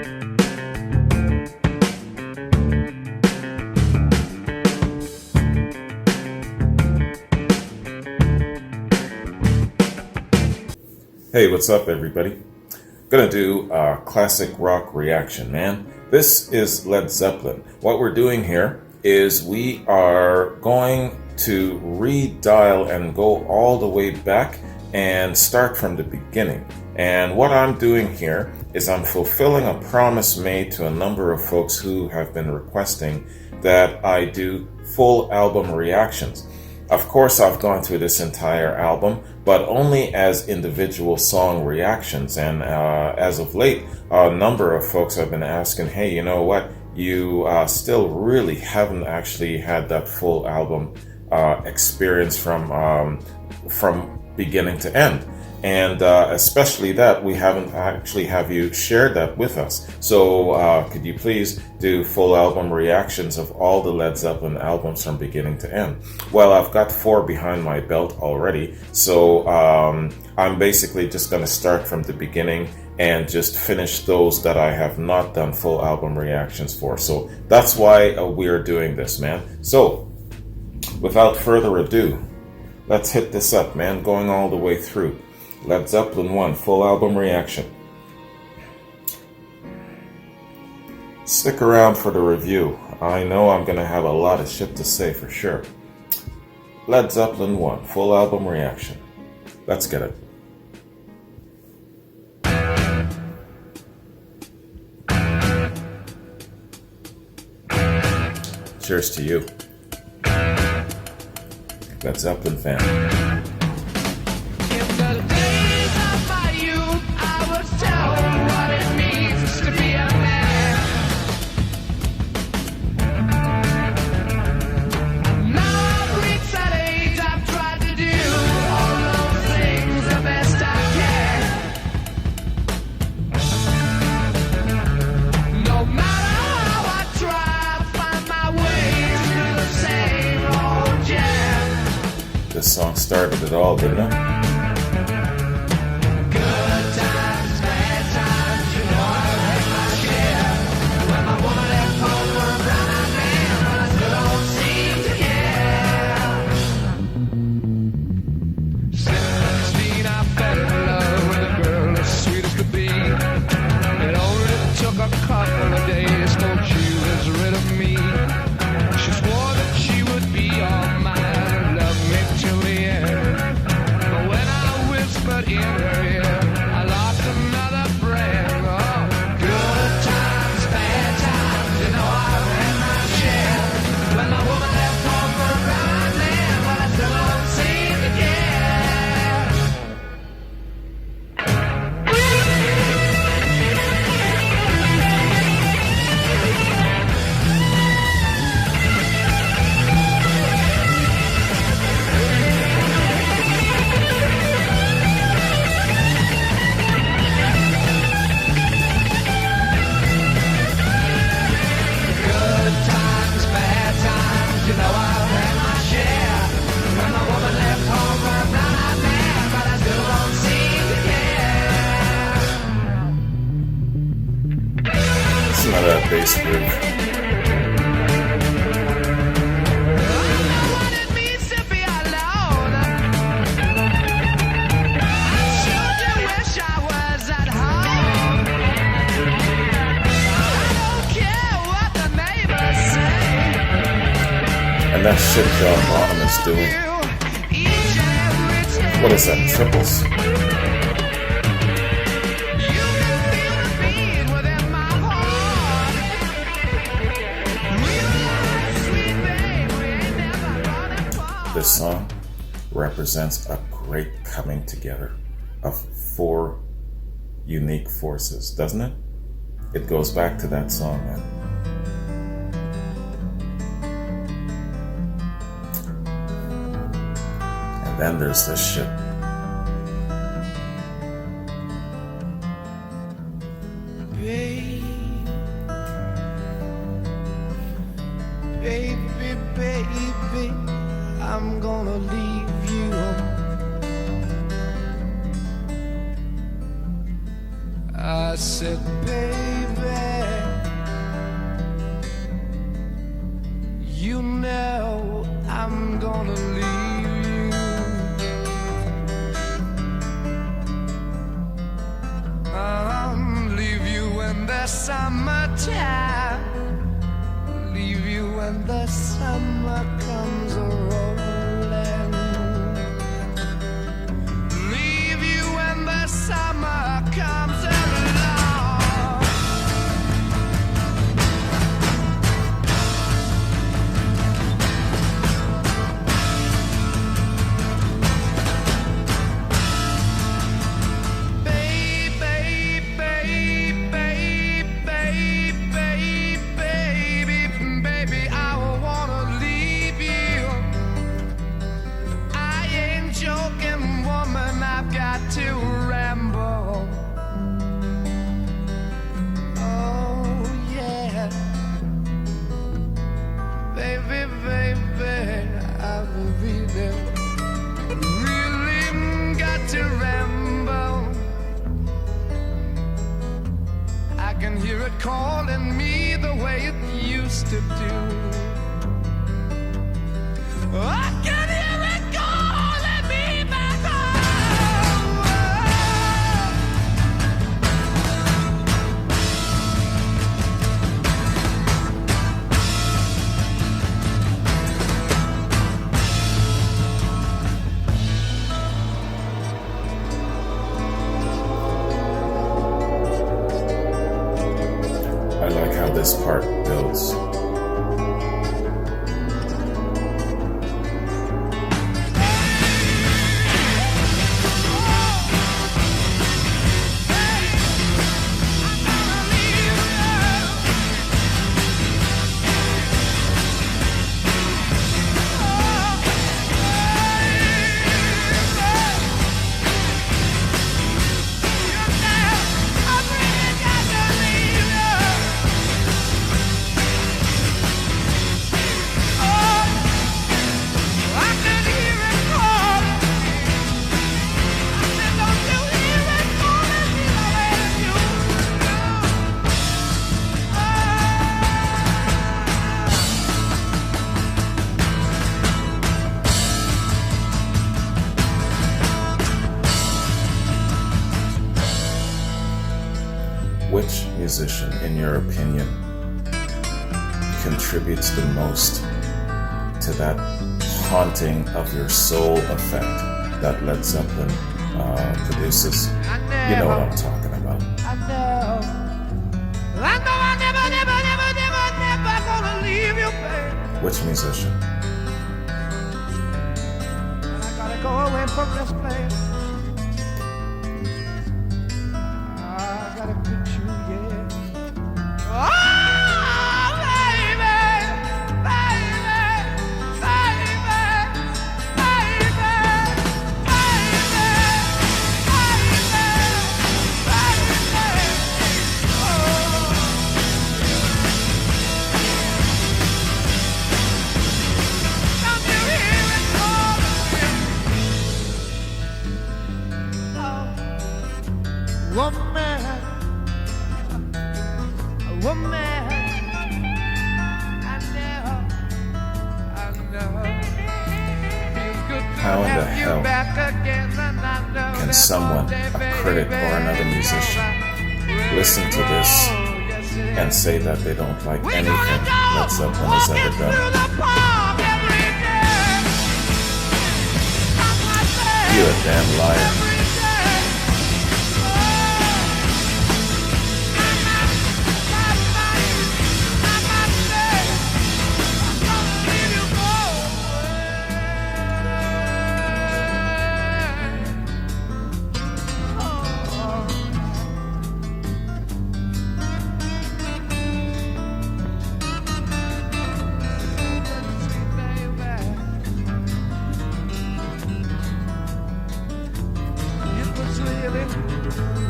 Hey, what's up, everybody? Gonna do a classic rock reaction, man. This is Led Zeppelin. What we're doing here is we are going to redial and go all the way back and start from the beginning. And what I'm doing here is I'm fulfilling a promise made to a number of folks who have been requesting that I do full album reactions. Of course, I've gone through this entire album, but only as individual song reactions. And as of late, a number of folks have been asking, hey, you know what? You still really haven't actually had that full album experience from beginning to end. And especially that we haven't actually have you shared that with us. So could you please do full album reactions of all the Led Zeppelin albums from beginning to end? Well, I've got 4 behind my belt already. So I'm basically just going to start from the beginning and just finish those that I have not done full album reactions for. So that's why we're doing this, man. So without further ado, let's hit this up, man, going all the way through. Led Zeppelin 1, full album reaction. Stick around for the review. I know I'm going to have a lot of shit to say for sure. Led Zeppelin 1, full album reaction. Let's get it. Cheers to you, Led Zeppelin fan. This song started it all, didn't it? That bass groove. And that shit John Bonham is doing. What is that, triples? This song represents a great coming together of 4 unique forces, doesn't it? It goes back to that song, man. And then there's this shit. Baby, I'm gonna leave you. I said, baby, You know I'm gonna leave you. Leave you in the summertime. Leave you when the summer comes rolling. Leave you when the summer comes along. Baby, I wanna leave you. I ain't joking, woman, I've got to ramble. Oh, yeah. Baby, I've really got to ramble. I can hear it calling me the way it used to do. I can hear it calling me back home. I like how this part builds. Which musician, in your opinion, contributes the most to that haunting of your soul effect that Led Zeppelin produces? You know what I'm talking about. I know I'm never gonna leave you, babe. Which musician? And I gotta go away from this place. I got a picture, yeah. Oh, baby, don't you hear it calling? Woman, I know. Feels good to How in the have hell you back again, and I know can that someone, one day, a critic or another musician, listen to this and say that they don't like anything Led Zeppelin has ever done? You're a damn liar.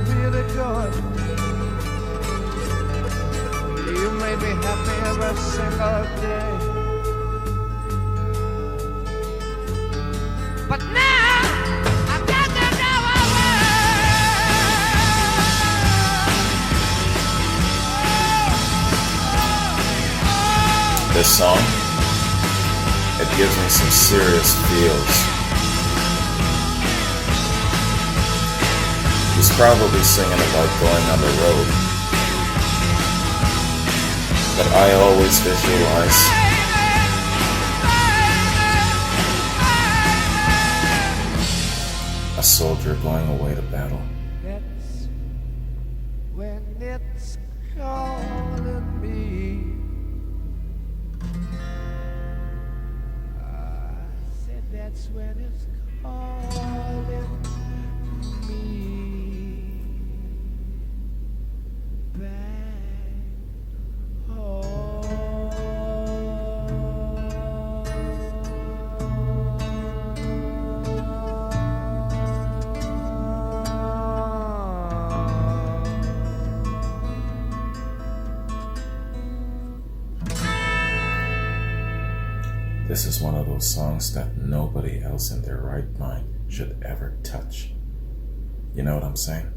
Really good. You made me happy every single day. But now I've got to go away. This song gives me some serious feels. He's probably singing about going on the road, but I always visualize a soldier going away to battle. That's when it's calling me. I said that's when it's calling me back This is one of those songs that nobody else in their right mind should ever touch. You know what I'm saying?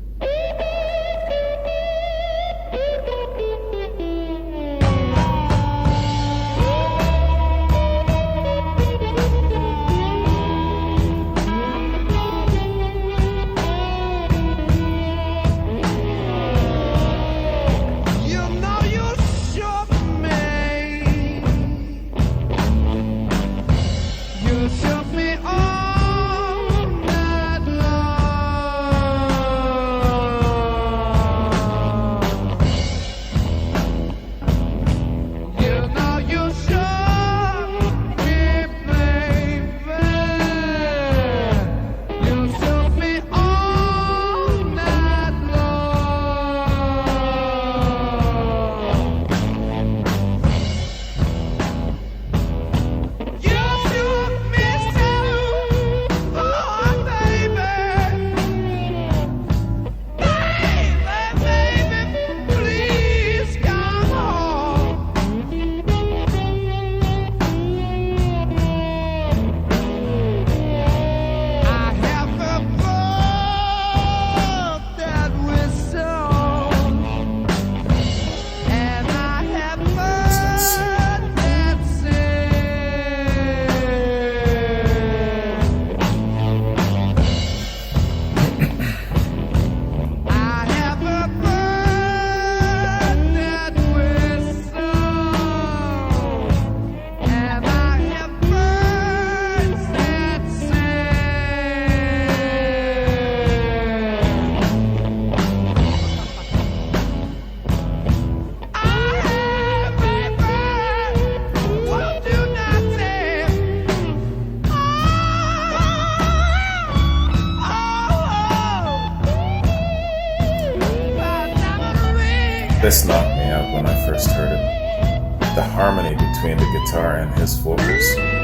This knocked me out when I first heard it. The harmony between the guitar and his vocals.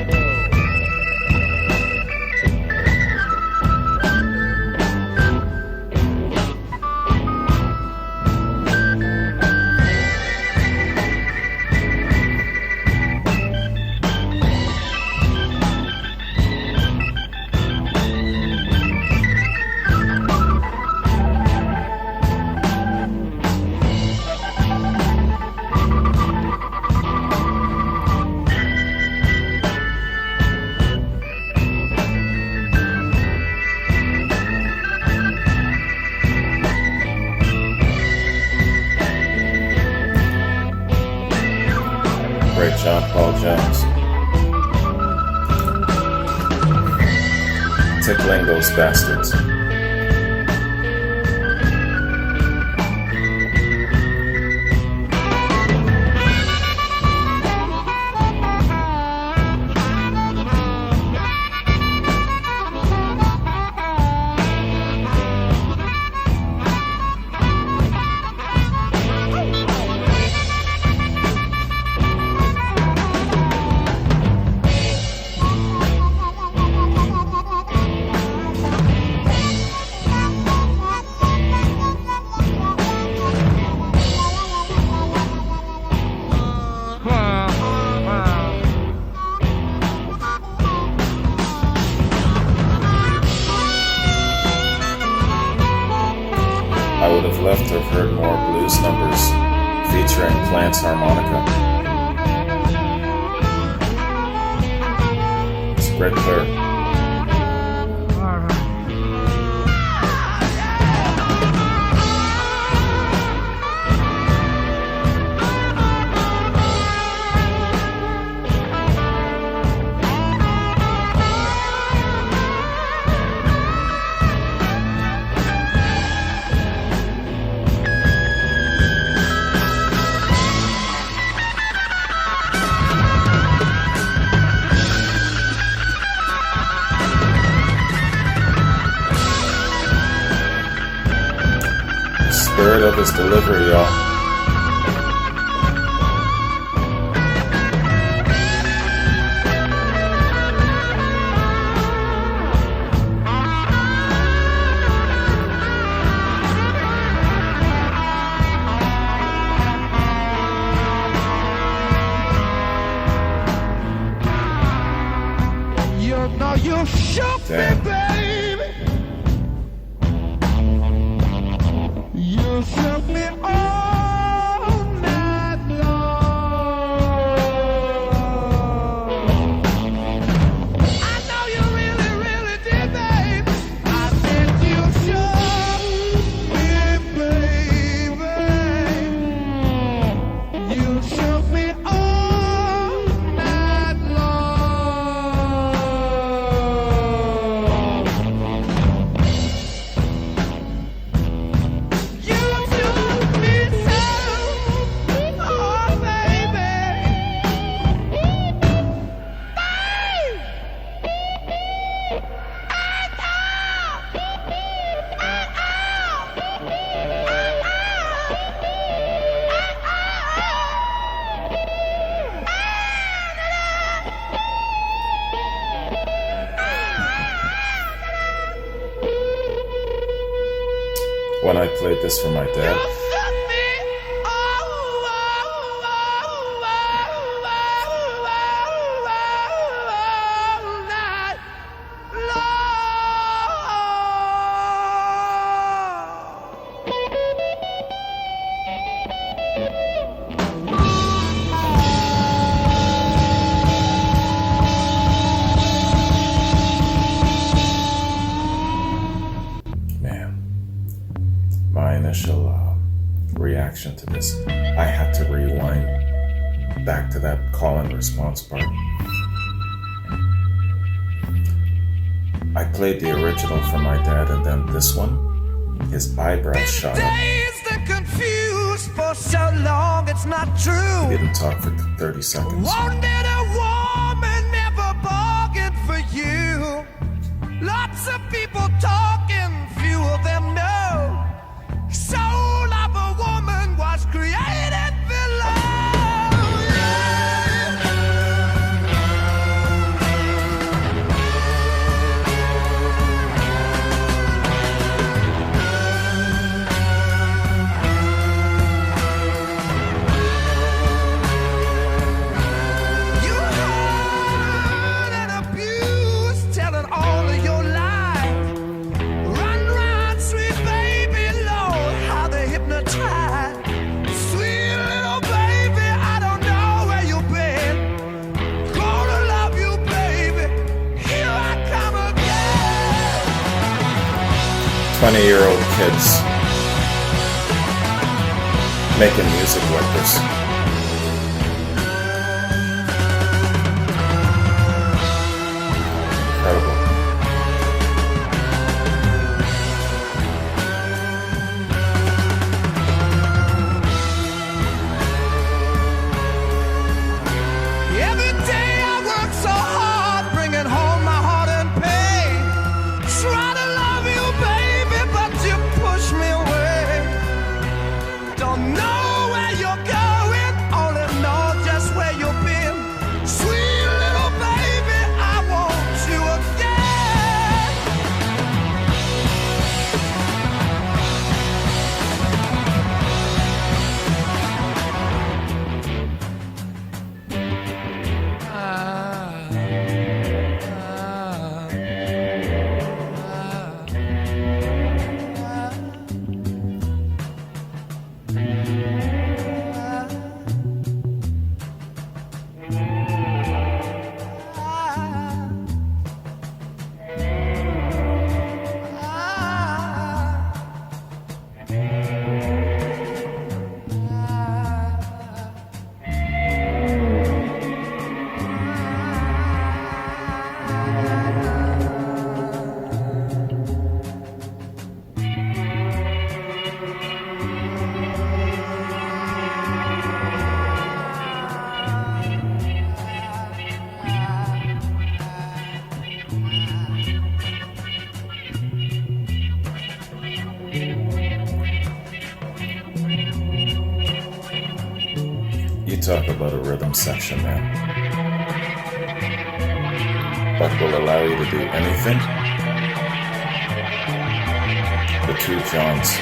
Great John Paul Jones. Tickling those bastards. I would have loved to have heard more blues numbers featuring Plant's harmonica. Red clear. Spirit of his delivery, y'all. You know you shook me, Damn. baby. You shook me all night long. I know you really, really did, babe. I said you shook me, baby. You shook me all night long. You shook me so, oh baby. When I played this for my dad, man, my initial reaction to this, I had to rewind back to that call and response part. I played the original for my dad, and then this one, his eyebrows shot up. Days that confused for so long, it's not true. He didn't talk for 30 seconds. Wanted a woman, never bargained for you. Lots of people talking, few of them know. Soul of a woman was created below. You hurt and abused, telling all of your lies. Run, sweet baby, Lord, how they hypnotize. Sweet little baby, I don't know where you've been. Gonna love you, baby. Here I come again. 20-year-old kids making music like this. Incredible. Every day I work so hard, bringing home my heart and pain. Try to love you, baby, but you push me away. Don't know where you're going. You talk about a rhythm section, man. But will allow you to do anything? The two Johns.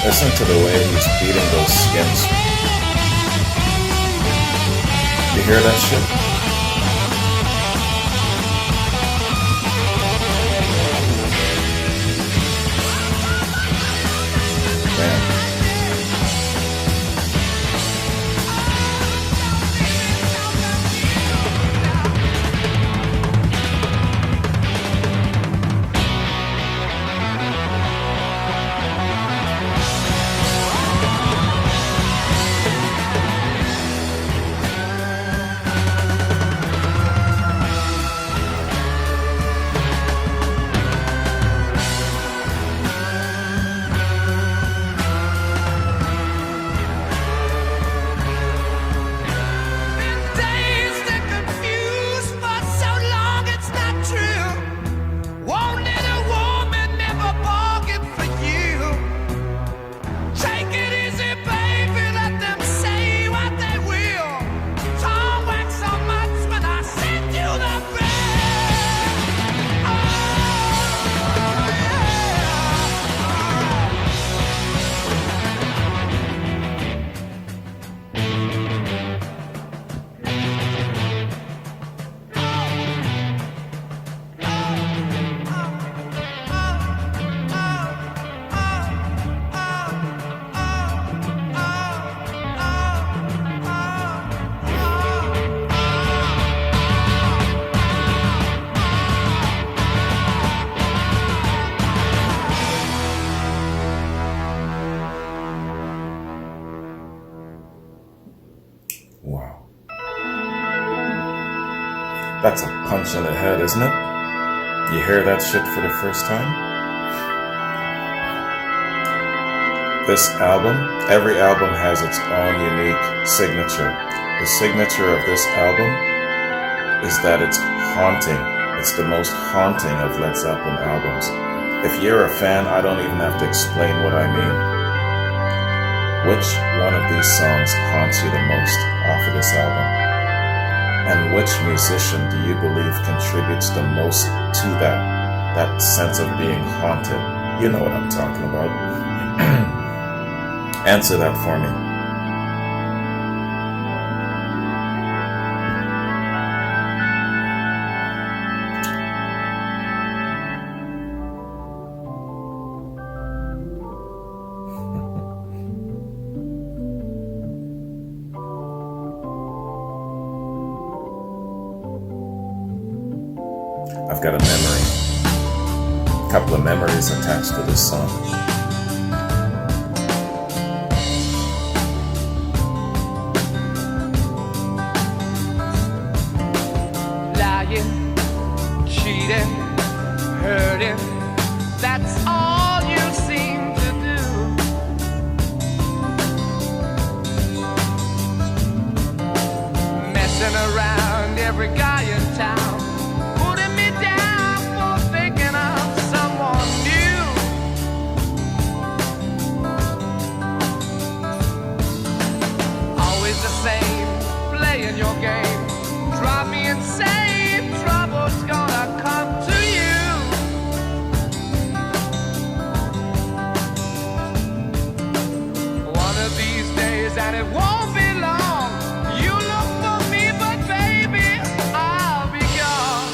Listen to the way he's beating those skins. You hear that shit? Man. Wow. That's a punch in the head, isn't it? You hear that shit for the first time? This album, every album has its own unique signature. The signature of this album is that it's haunting. It's the most haunting of Led Zeppelin albums. If you're a fan, I don't even have to explain what I mean. Which one of these songs haunts you the most off of this album? And which musician do you believe contributes the most to that sense of being haunted? You know what I'm talking about. Answer that for me. I've got a memory couple of memories attached to this song. Lying, cheating, hurting, that's all you seem to do. Messing around every guy in town, putting me down for thinking of someone new. Always the same, playing your game, drive me insane, trouble's gonna come to you. One of these days, and it won't be long, you look for me, but baby, I'll be gone.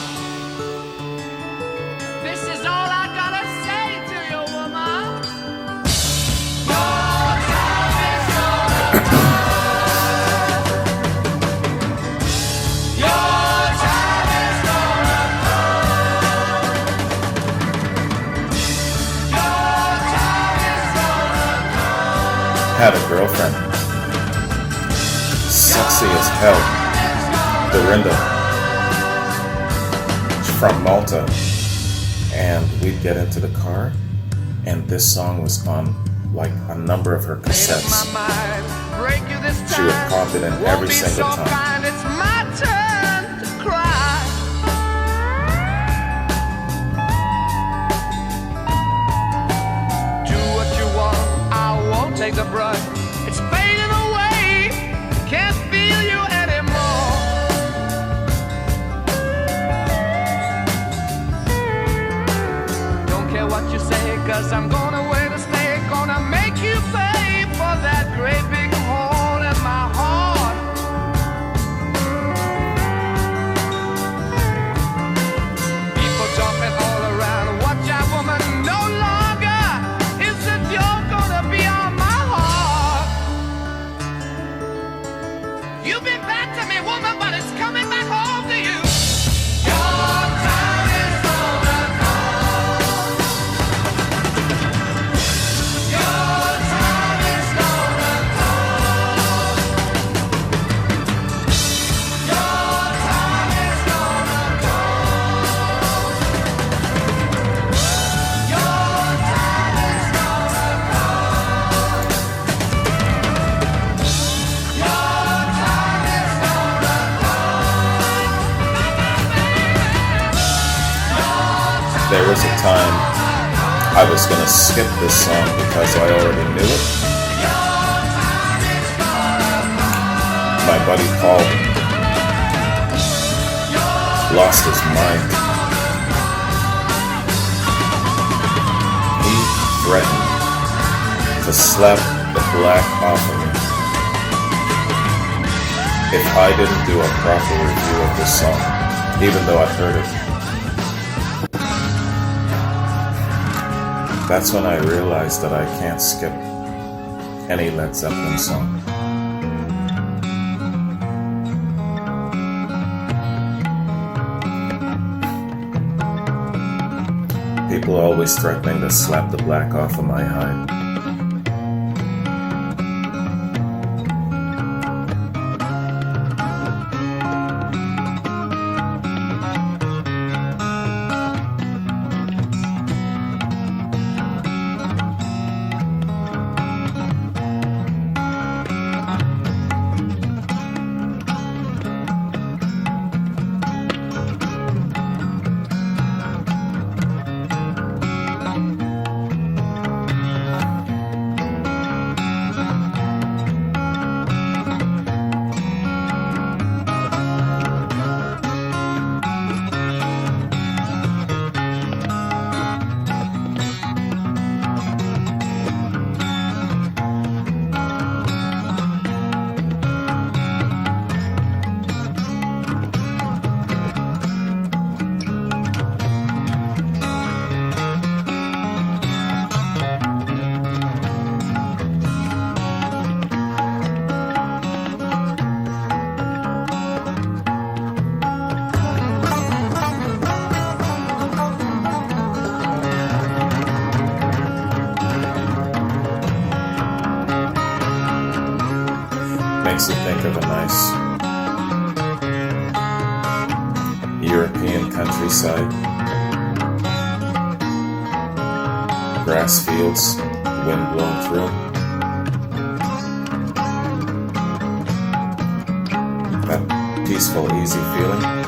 This is all I gotta say to you, woman. Your time is gonna come. Your time is gonna come. Your time is gonna come. Had a girlfriend. Sexy as hell. Dorinda. She's from Malta. And we'd get into the car, and this song was on like a number of her cassettes. She would pop it in every single time. It's my turn to cry. Do what you want, I won't take the brunt. It's fading away, can't feel you anymore. Don't care what you say, 'cause I'm gonna wait to stay. Gonna make you pay for that great big hole in my heart. People jumping all around, watch out, woman, no longer is it you're gonna be on my heart. You've been bad to me, woman, but it's coming back home to you. Your time is gonna come. Your time is gonna come. Your time is gonna come. Your time is gonna come. Your time is gonna come. There was a time I was gonna skip this song because I already knew it. My buddy Paul lost his mind. He threatened to slap the black off of me if I didn't do a proper review of this song, even though I'd heard it. That's when I realized that I can't skip any Led Zeppelin song. People are always threatening to slap the black off of my hide. makes you think of a nice European countryside. Grass fields, wind blowing through. That peaceful, easy feeling.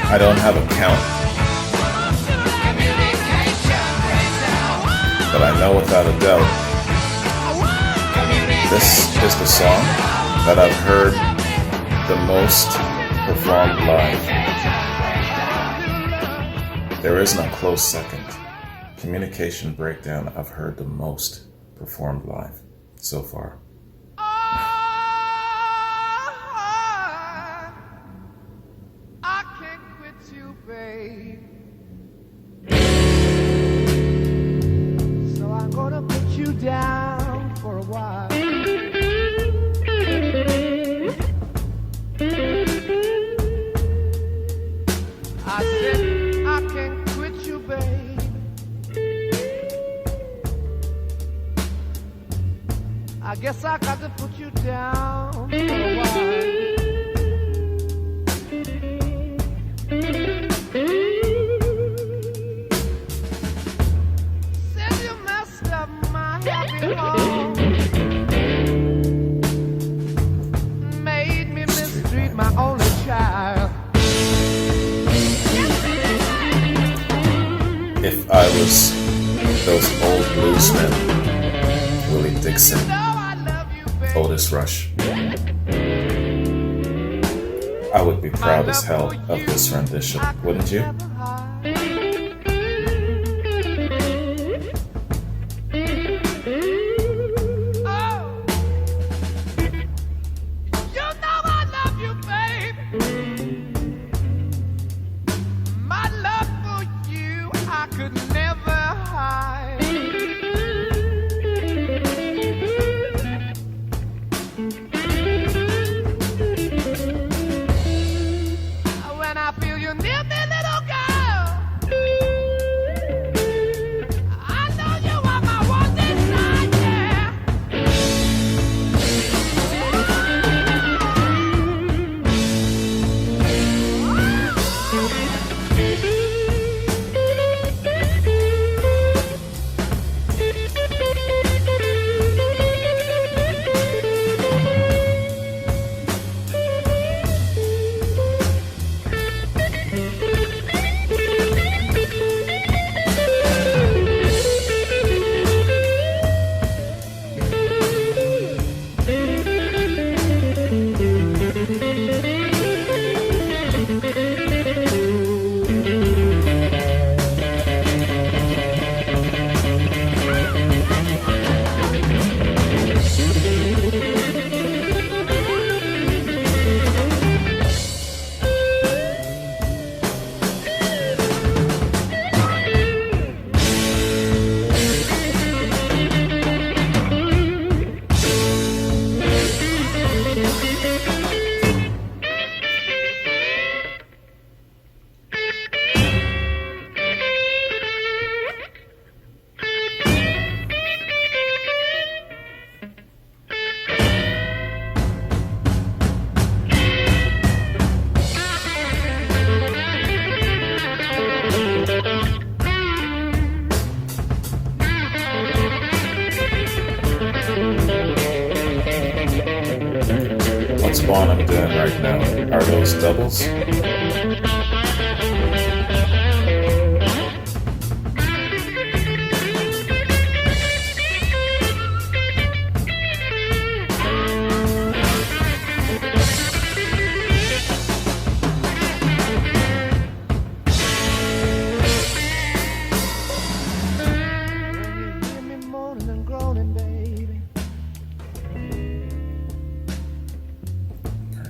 I don't have a count, but I know without a doubt, this is the song that I've heard the most performed live. There is no close second. Communication Breakdown, I've heard the most performed live so far. So I'm gonna put you down for a while. I said I can't quit you, babe. I guess I got to put you down for a while. Made me mistreat my only child. If I was those old bluesmen, Willie Dixon, Otis Rush, I would be proud as hell of this rendition, wouldn't you? When I feel you near me, little girl, What's one I'm doing right now? Are those doubles?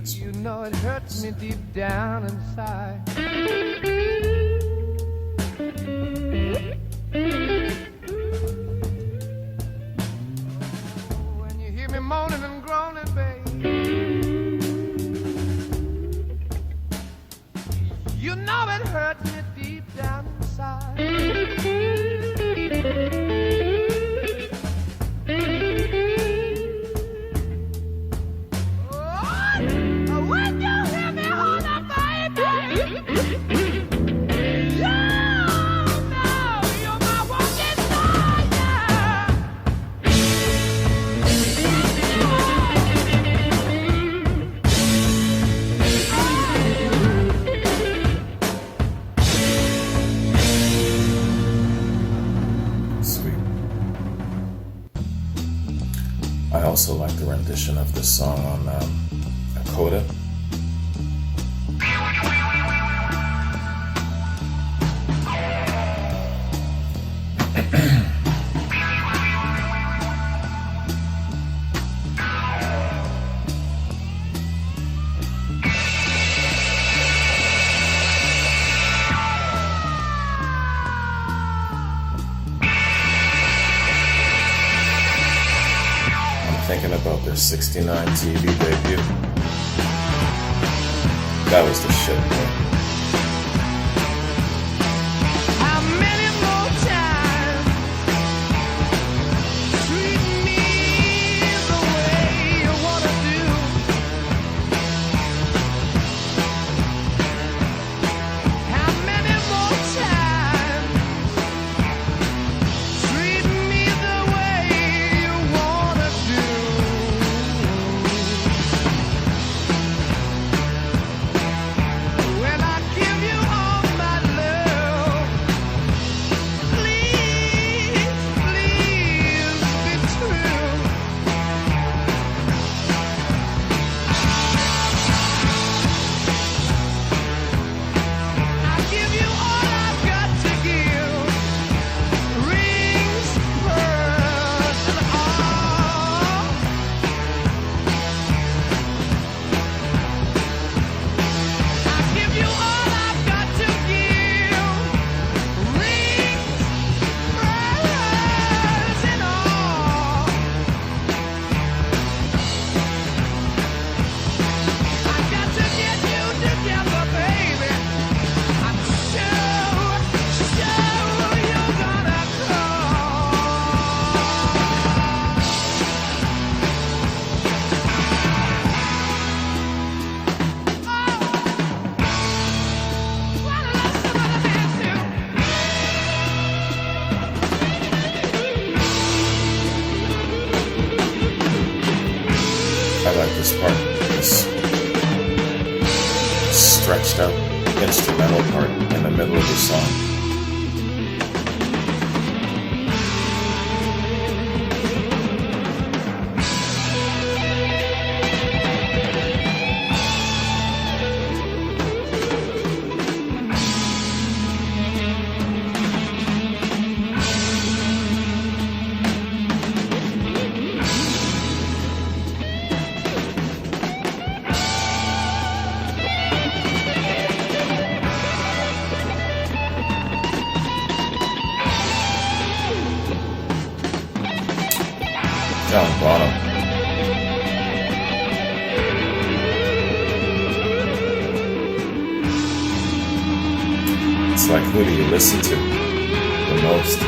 You know it hurts me deep down inside. When you hear me moaning and groaning, babe, you know it hurts me deep down inside. I also like the rendition of this song on Coda. Thinking about their 69 TV debut. That was the shit, man. How many more times treat me the way you wanna do? How many more times treat me the way you wanna do? Well, I instrumental part in the middle of the song. Down bottom. It's like, who do you listen to the most?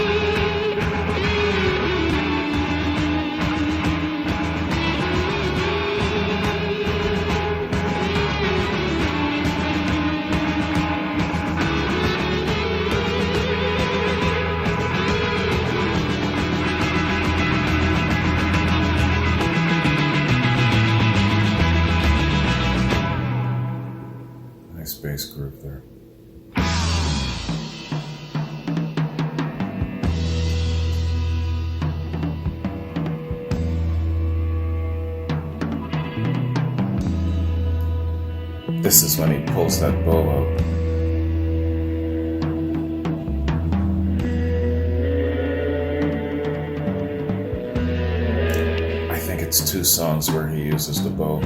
Nice bass groove there. This is when he pulls that bow out. I think it's 2 songs where he uses the bow.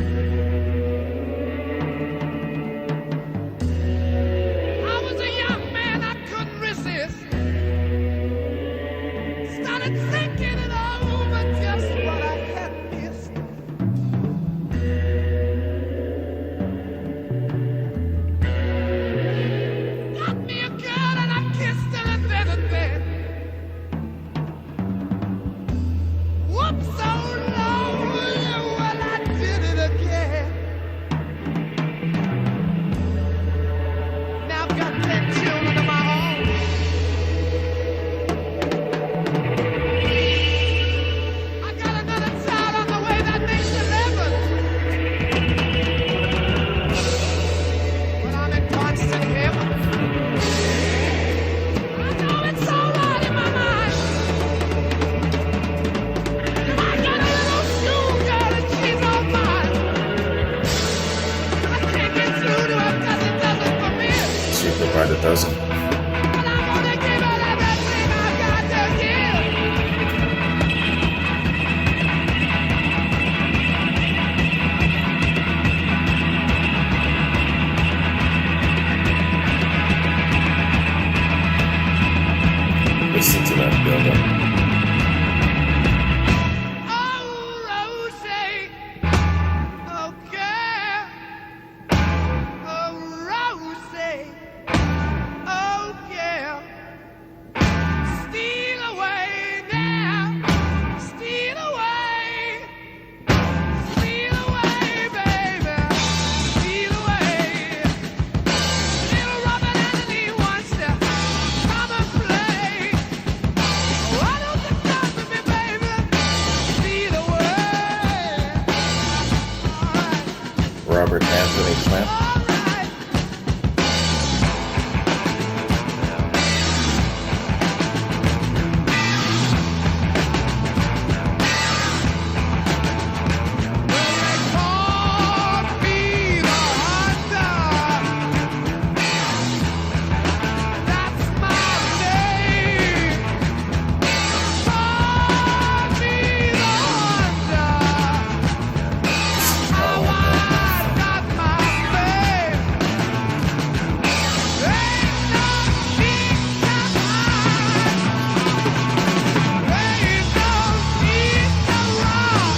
I was a young man, I couldn't resist. Started thinking it over, just what I had missed. Got me a girl and I kissed her in bed and bed. Whoops, oh Lord, well I did it again. Now I've got 10 children of my own. I got another child on the way that makes 11. But I'm in constant heaven. I know it's all right in my mind. I got a little schoolgirl and she's all mine. I can't get through to her 'cause it doesn't forbid. Cheaper by the dozen. But I'm gonna give her everything I've got to give. Listen to that build up. Oh, Rosie, oh girl, oh Rosie, oh girl, steal away now, steal away, baby, steal away. Little Robert Anthony wants to come and play. Why don't you come with me, baby? Steal away. Robert Anthony Plant. All right. They call me the hunter. That's my name. Call me the hunter. How I got my fame. Ain't no need to hide. Ain't no need to run.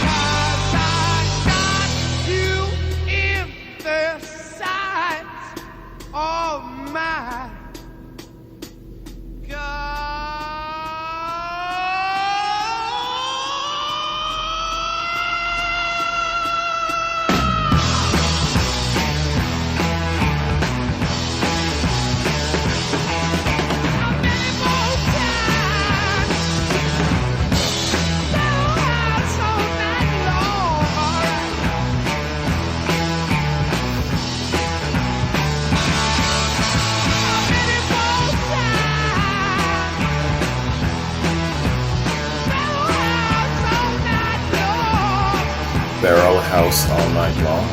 'Cause I got you in the sights of my house all night long?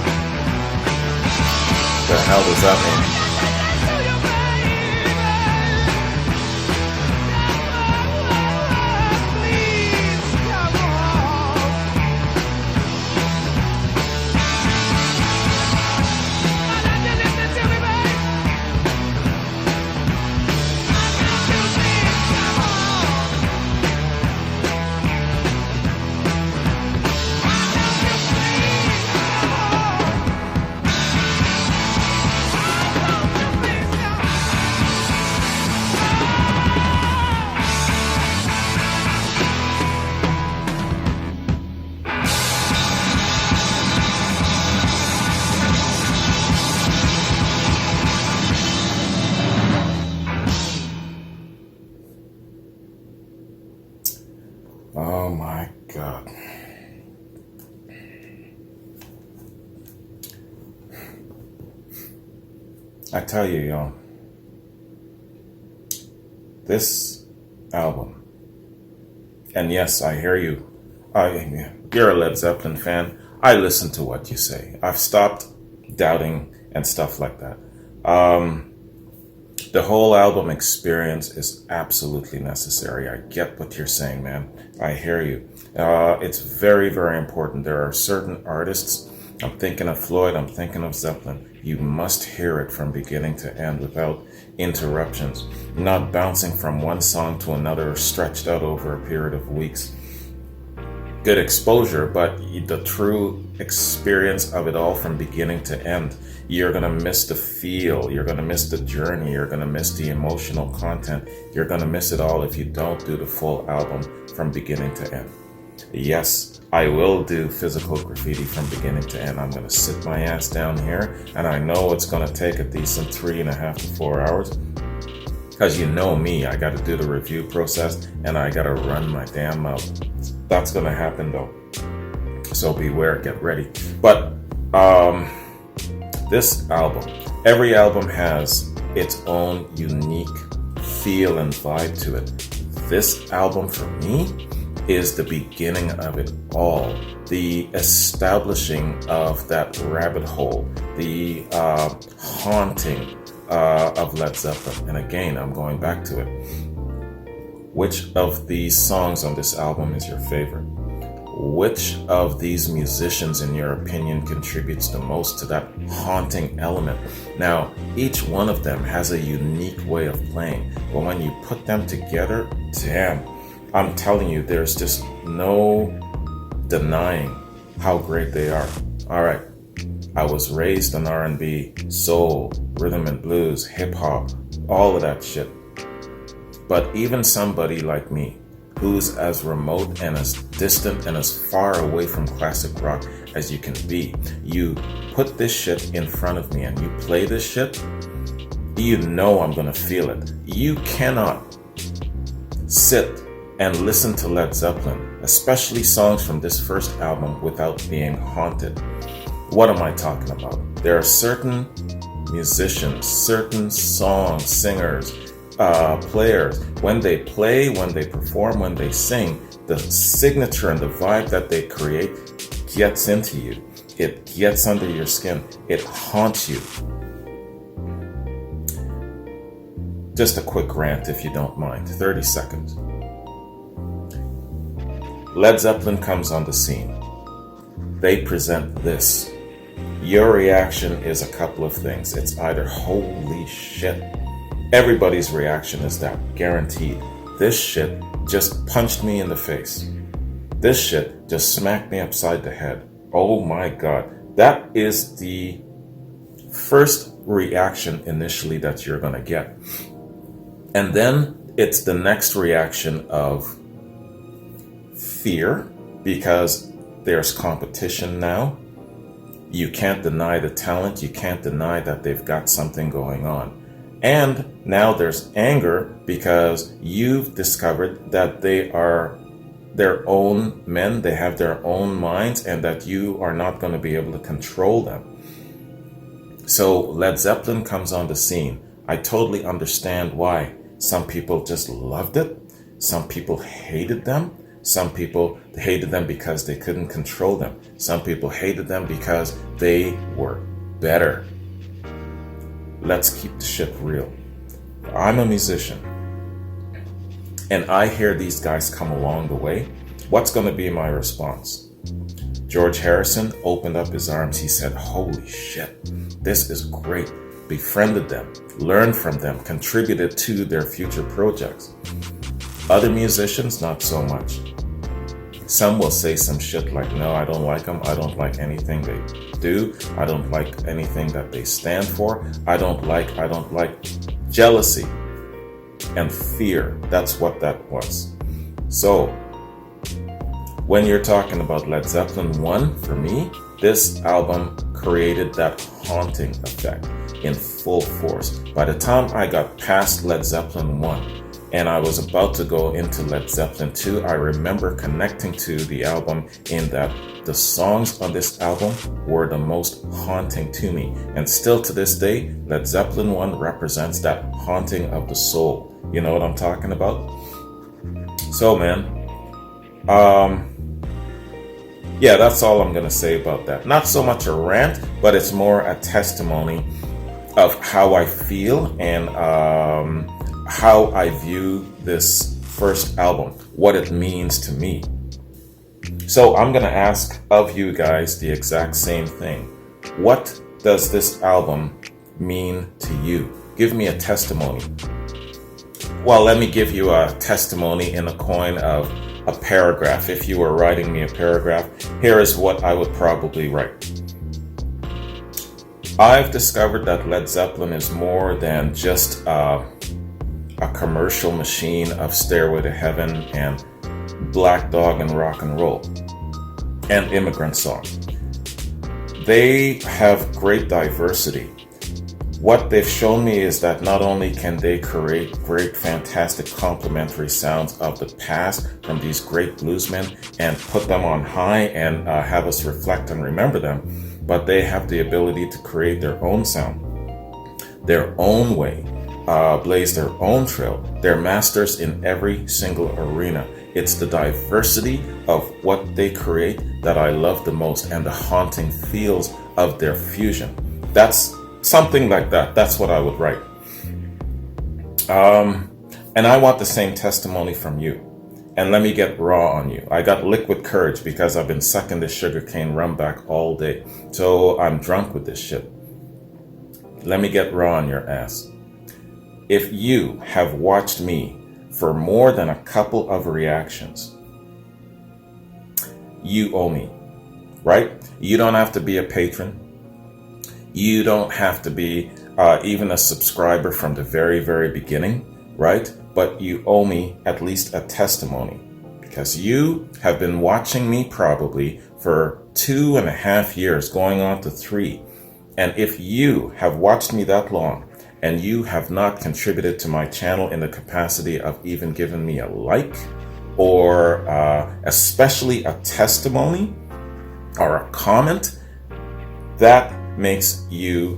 The hell does that mean? Oh my God. I tell you, y'all, this album, and yes, I hear you. You're a Led Zeppelin fan. I listen to what you say. I've stopped doubting and stuff like that. The whole album experience is absolutely necessary. I get what you're saying, man. I hear you. It's very, very important. There are certain artists, I'm thinking of Floyd, I'm thinking of Zeppelin. You must hear it from beginning to end without interruptions, not bouncing from one song to another, stretched out over a period of weeks. Good exposure, but the true experience of it all from beginning to end. You're going to miss the feel, you're going to miss the journey, you're going to miss the emotional content, you're going to miss it all if you don't do the full album from beginning to end. Yes, I will do physical graffiti from beginning to end. I'm going to sit my ass down here, and I know it's going to take a decent 3.5 to 4 hours. Because you know me, I got to do the review process, and I got to run my damn mouth. That's going to happen though. So beware, get ready. But this album, every album has its own unique feel and vibe to it. This album for me is the beginning of it all. The establishing of that rabbit hole, the haunting of Led Zeppelin. And again, I'm going back to it. Which of these songs on this album is your favorite? Which of these musicians, in your opinion, contributes the most to that haunting element? Now, each one of them has a unique way of playing, but when you put them together, damn, I'm telling you, there's just no denying how great they are. All right, I was raised on R&B, soul, rhythm and blues, hip hop, all of that shit. But even somebody like me, who's as remote and as distant and as far away from classic rock as you can be, you put this shit in front of me and you play this shit, you know I'm gonna feel it. You cannot sit and listen to Led Zeppelin, especially songs from this first album, without being haunted. What am I talking about? There are certain musicians, certain songs, singers, players, when they play, when they perform, when they sing, the signature and the vibe that they create gets into you. It gets under your skin. It haunts you. Just a quick rant, if you don't mind. 30 seconds. Led Zeppelin comes on the scene. They present this. Your reaction is a couple of things. It's either holy shit. Everybody's reaction is that, guaranteed. This shit just punched me in the face. This shit just smacked me upside the head. Oh my God. That is the first reaction initially that you're gonna get. And then it's the next reaction of fear, because there's competition now. You can't deny the talent. You can't deny that they've got something going on. And now there's anger because you've discovered that they are their own men, they have their own minds, and that you are not going to be able to control them. So Led Zeppelin comes on the scene. I totally understand why. Some people just loved it. Some people hated them. Some people hated them because they couldn't control them. Some people hated them because they were better. Let's keep the shit real. I'm a musician, and I hear these guys come along the way. What's going to be my response? George Harrison opened up his arms. He said, holy shit, this is great. Befriended them, learned from them, contributed to their future projects. Other musicians, not so much. Some will say some shit like, no, I don't like them. I don't like anything they do. I don't like anything that they stand for. I don't like jealousy and fear. That's what that was. So when you're talking about Led Zeppelin 1, for me, this album created that haunting effect in full force. By the time I got past Led Zeppelin 1 and I was about to go into Led Zeppelin 2, I remember connecting to the album in that the songs on this album were the most haunting to me. And still to this day, Led Zeppelin 1 represents that haunting of the soul. You know what I'm talking about? So, man, yeah, that's all I'm going to say about that. Not so much a rant, but it's more a testimony of how I feel and how I view this first album, what it means to me. So I'm going to ask of you guys the exact same thing. What does this album mean to you? Give me a testimony. Well, let me give you a testimony in the coin of a paragraph. If you were writing me a paragraph, here is what I would probably write. I've discovered that Led Zeppelin is more than just a commercial machine of Stairway to Heaven and Black Dog and rock and roll and immigrant song. They have great diversity. What they've shown me is that not only can they create great, fantastic complementary sounds of the past from these great bluesmen and put them on high and have us reflect and remember them, but they have the ability to create their own sound, their own way, blaze their own trail. They're masters in every single arena. It's the diversity of what they create that I love the most, and the haunting feels of their fusion. That's something like that. That's what I would write. And I want the same testimony from you. And let me get raw on you. I got liquid courage because I've been sucking this sugarcane rum back all day. So I'm drunk with this shit. Let me get raw on your ass. If you have watched me for more than a couple of reactions, you owe me, right? You don't have to be a patron. You don't have to be even a subscriber from the very, very beginning, right? But you owe me at least a testimony, because you have been watching me probably for 2.5 years, going on to 3. And if you have watched me that long and you have not contributed to my channel in the capacity of even giving me a like or especially a testimony or a comment, that makes you,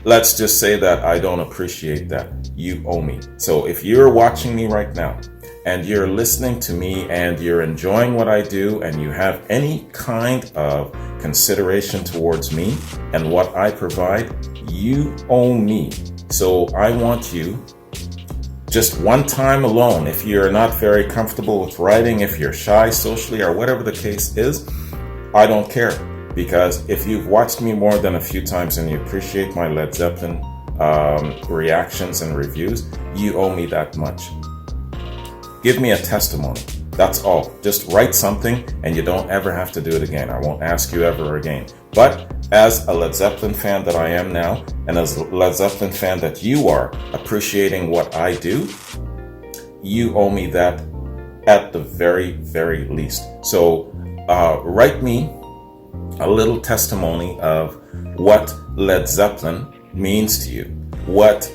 let's just say that I don't appreciate that. You owe me. So if you're watching me right now and you're listening to me and you're enjoying what I do and you have any kind of consideration towards me and what I provide, you owe me. So I want you, just one time alone, if you're not very comfortable with writing, if you're shy socially or whatever the case is, I don't care. Because if you've watched me more than a few times and you appreciate my Led Zeppelin reactions and reviews, you owe me that much. Give me a testimony. That's all. Just write something and you don't ever have to do it again. I won't ask you ever again. But as a Led Zeppelin fan that I am now, and as a Led Zeppelin fan that you are, appreciating what I do, you owe me that at the very, very least. So write me a little testimony of what Led Zeppelin means to you, what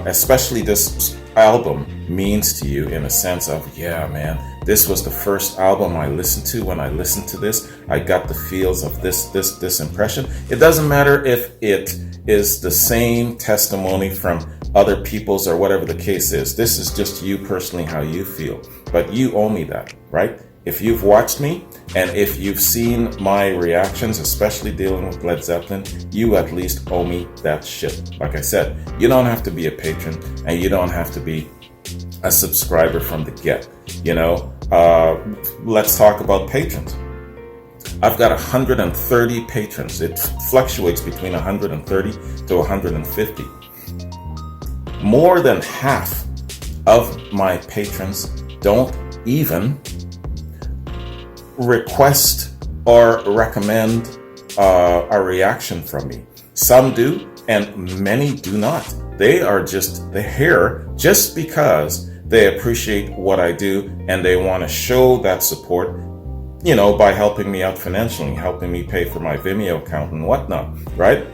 especially this album means to you, in a sense of, yeah, man, this was the first album I listened to. When I listened to this, I got the feels of this impression. It doesn't matter if it is the same testimony from other people's or whatever the case is. This is just you personally, how you feel. But you owe me that, right? If you've watched me and if you've seen my reactions, especially dealing with Led Zeppelin, you at least owe me that shit. Like I said, you don't have to be a patron and you don't have to be a subscriber from the get. Let's talk about patrons. I've got 130 patrons. It fluctuates between 130 to 150. More than half of my patrons don't even request or recommend a reaction from me. Some do, and many do not. They're here just because they appreciate what I do and they want to show that support, by helping me out financially, helping me pay for my Vimeo account and whatnot, right?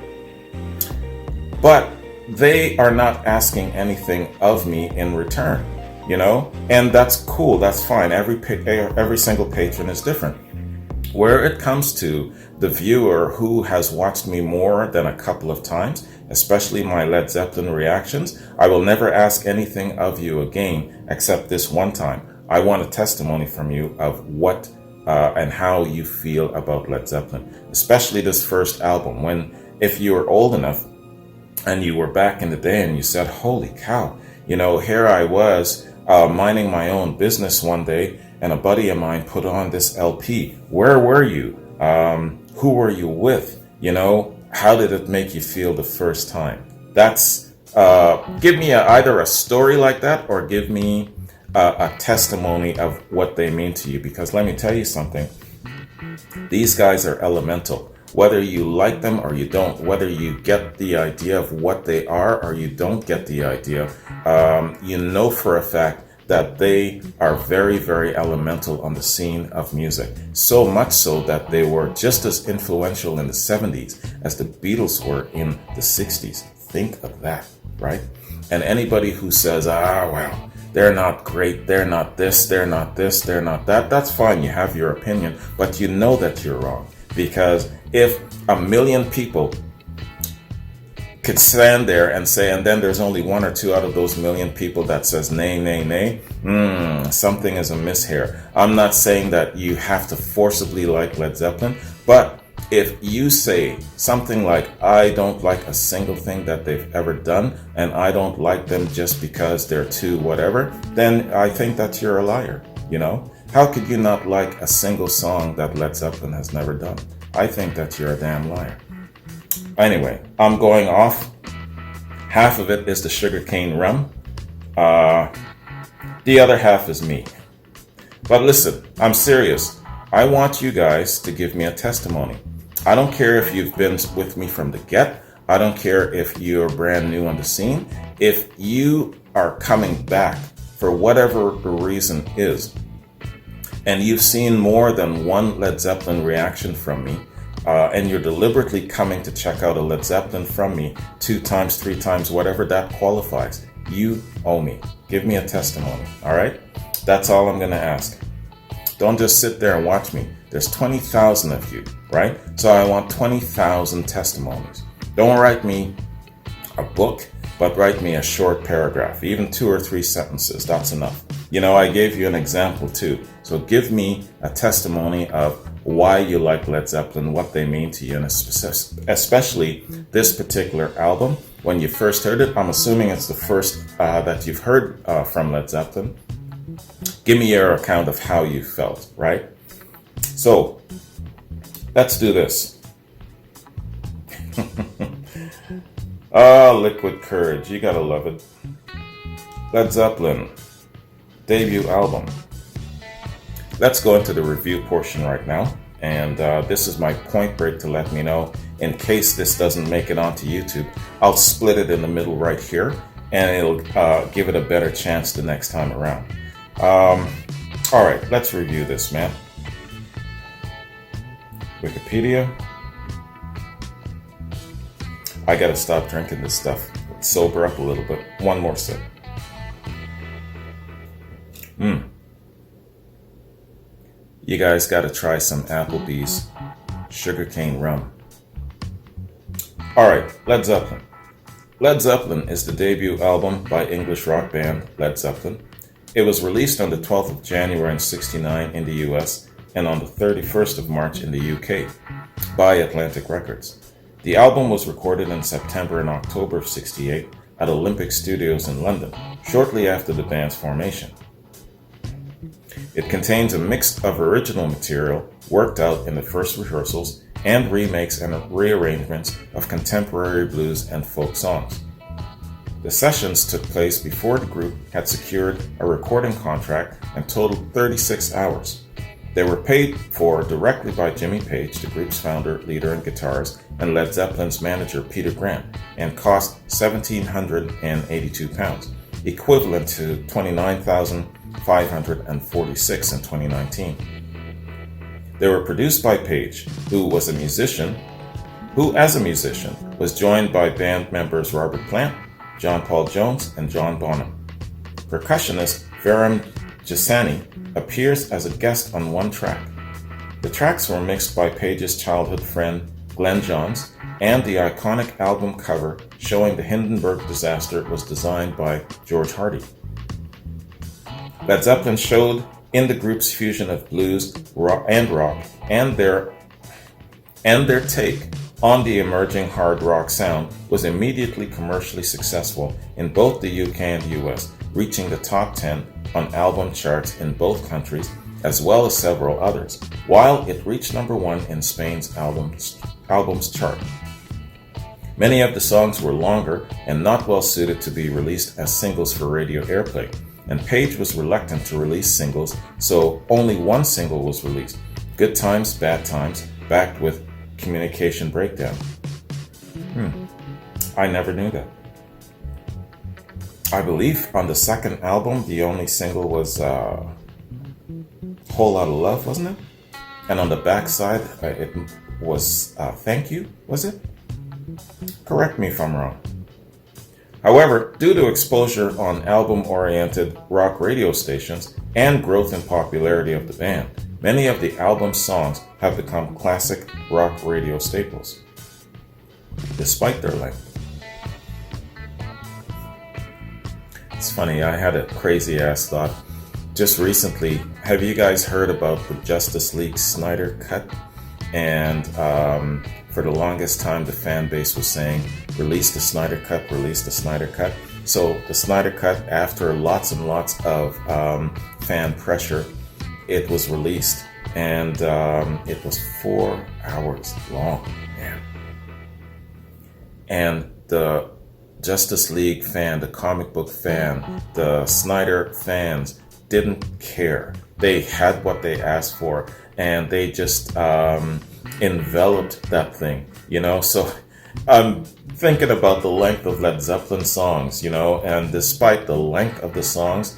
But they are not asking anything of me in return. And that's cool, that's fine. Every single patron is different. Where it comes to the viewer who has watched me more than a couple of times, especially my Led Zeppelin reactions, I will never ask anything of you again except this one time. I want a testimony from you of what and how you feel about Led Zeppelin, especially this first album. If you were old enough and you were back in the day and you said, holy cow, here I was minding my own business one day and a buddy of mine put on this LP. Where were you? Who were you with? How did it make you feel the first time? That's give me either a story like that or give me a testimony of what they mean to you. Because let me tell you something. These guys are elemental. Whether you like them or you don't, whether you get the idea of what they are or you don't get the idea, for a fact that they are very, very elemental on the scene of music. So much so that they were just as influential in the 70s as the Beatles were in the 60s. Think of that, right? And anybody who says, well, they're not great, they're not this, they're not this, they're not that, that's fine, you have your opinion, but you know that you're wrong. Because if 1 million people could stand there and say, and then there's only 1 or 2 out of those 1 million people that says nay, nay, nay, something is amiss here. I'm not saying that you have to forcibly like Led Zeppelin, but if you say something like, I don't like a single thing that they've ever done, and I don't like them just because they're too whatever, then I think that you're a liar, How could you not like a single song that Led Zeppelin has never done? I think that you're a damn liar. Anyway, I'm going off. Half of it is the sugarcane rum. The other half is me. But listen, I'm serious. I want you guys to give me a testimony. I don't care if you've been with me from the get. I don't care if you're brand new on the scene. If you are coming back for whatever the reason is, and you've seen more than one Led Zeppelin reaction from me, and you're deliberately coming to check out a Led Zeppelin from me 2 times, 3 times, whatever that qualifies, you owe me. Give me a testimony, all right? That's all I'm going to ask. Don't just sit there and watch me. There's 20,000 of you, right? So I want 20,000 testimonies. Don't write me a book, but write me a short paragraph, even 2 or 3 sentences. That's enough. I gave you an example too. So give me a testimony of why you like Led Zeppelin, what they mean to you, and especially this particular album. When you first heard it, I'm assuming it's the first that you've heard from Led Zeppelin. Give me your account of how you felt, right? So, let's do this. Liquid Courage, you gotta love it. Led Zeppelin, debut album. Let's go into the review portion right now. And this is my point break to let me know, in case this doesn't make it onto YouTube, I'll split it in the middle right here, and it'll give it a better chance the next time around. All right, let's review this, man. Wikipedia. I gotta stop drinking this stuff. Sober up a little bit. One more sip. You guys gotta try some Applebee's sugarcane rum. All right, Led Zeppelin. Led Zeppelin is the debut album by English rock band Led Zeppelin. It was released on the 12th of January in '69 in the US and on the 31st of March in the UK by Atlantic Records. The album was recorded in September and October of '68 at Olympic Studios in London, shortly after the band's formation. It contains a mix of original material worked out in the first rehearsals and remakes and rearrangements of contemporary blues and folk songs. The sessions took place before the group had secured a recording contract and totaled 36 hours. They were paid for directly by Jimmy Page, the group's founder, leader, and guitarist, and Led Zeppelin's manager, Peter Grant, and cost £1,782, equivalent to $29,546 in 2019. They were produced by Page, who as a musician, was joined by band members Robert Plant, John Paul Jones, and John Bonham. Percussionist Viram Jasani appears as a guest on one track. The tracks were mixed by Page's childhood friend Glenn Johns, and the iconic album cover showing the Hindenburg disaster was designed by George Hardy. Led Zeppelin showed in the group's fusion of blues and rock and their take on the emerging hard rock sound was immediately commercially successful in both the UK and US, reaching the top 10 on album charts in both countries, as well as several others, while it reached number 1 in Spain's albums chart. Many of the songs were longer and not well suited to be released as singles for radio airplay, and Page was reluctant to release singles, so only one single was released, Good Times, Bad Times, backed with Communication Breakdown. I never knew that. I believe on the second album, the only single was Whole Lotta Love, wasn't it? And on the backside, it was Thank You, was it? Correct me if I'm wrong. However, due to exposure on album-oriented rock radio stations and growth in popularity of the band, many of the album's songs have become classic rock radio staples, despite their length. It's funny, I had a crazy ass thought just recently. Have you guys heard about the Justice League Snyder Cut? And for the longest time, the fan base was saying, release the Snyder Cut, release the Snyder Cut. So the Snyder Cut, after lots and lots of fan pressure, it was released, and it was 4 hours long, man. And the Justice League fan, the comic book fan, the Snyder fans didn't care. They had what they asked for, and they just enveloped that thing, you know? So I'm thinking about the length of Led Zeppelin songs, you know, and despite the length of the songs,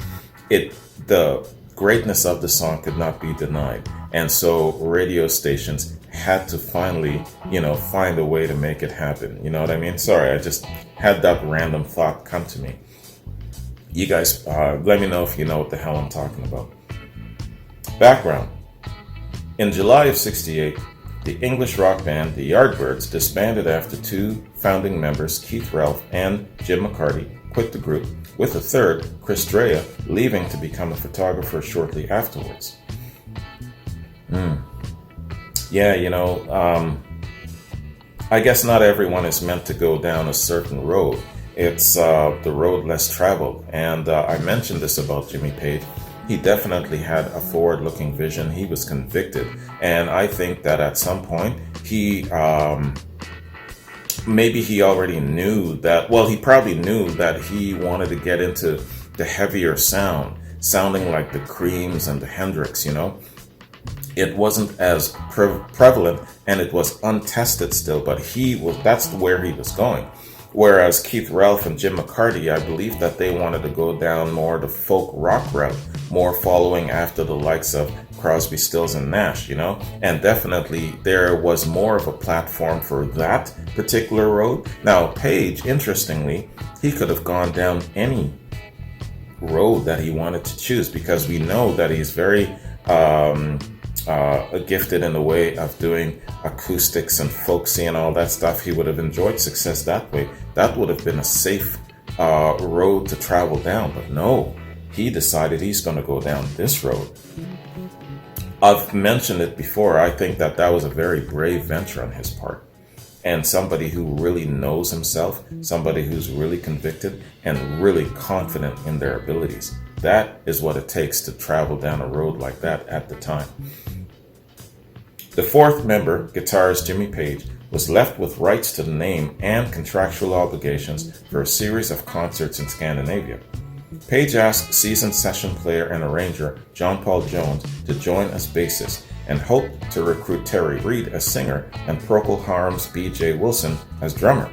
the greatness of the song could not be denied. And so radio stations had to finally, you know, find a way to make it happen. You know what I mean? Sorry, I just had that random thought come to me. You guys, let me know if you know what the hell I'm talking about. Background. In July of '68, the English rock band The Yardbirds disbanded after 2 founding members, Keith Relf and Jim McCarty, quit the group, with a third, Chris Drea, leaving to become a photographer shortly afterwards. Yeah, you know, I guess not everyone is meant to go down a certain road. It's the road less traveled. And I mentioned this about Jimmy Page. He definitely had a forward-looking vision. He was convicted. And I think that at some point, maybe he already knew that, well, he probably knew that he wanted to get into the heavier sound, sounding like the Creams and the Hendrix, you know? It wasn't as prevalent, and it was untested still, but that's where he was going. Whereas Keith Relf and Jim McCarty, I believe that they wanted to go down more the folk rock route, more following after the likes of Crosby, Stills, and Nash, you know? And definitely there was more of a platform for that particular road. Now, Page, interestingly, he could have gone down any road that he wanted to choose, because we know that he's very gifted in the way of doing acoustics and folksy and all that stuff, he would have enjoyed success that way. That would have been a safe road to travel down. But no, he decided he's going to go down this road. I've mentioned it before. I think that was a very brave venture on his part. And somebody who really knows himself, somebody who's really convicted and really confident in their abilities. That is what it takes to travel down a road like that at the time. The fourth member, guitarist Jimmy Page, was left with rights to the name and contractual obligations for a series of concerts in Scandinavia. Page asked seasoned session player and arranger John Paul Jones to join as bassist and hoped to recruit Terry Reid as singer and Procol Harum's B.J. Wilson as drummer.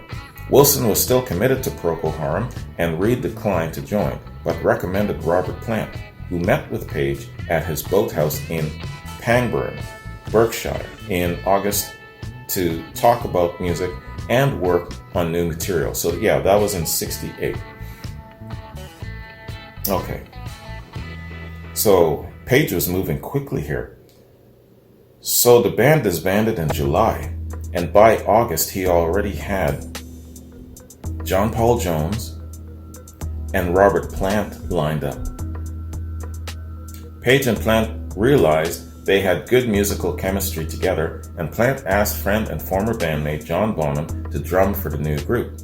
Wilson was still committed to Procol Harum, and Reid declined to join, but recommended Robert Plant, who met with Page at his boathouse in Pangbourne, Berkshire, in August to talk about music and work on new material. So yeah, that was in '68. Okay. So Page was moving quickly here. So the band disbanded in July, and by August he already had John Paul Jones and Robert Plant lined up. Page and Plant realized they had good musical chemistry together, and Plant asked friend and former bandmate John Bonham to drum for the new group.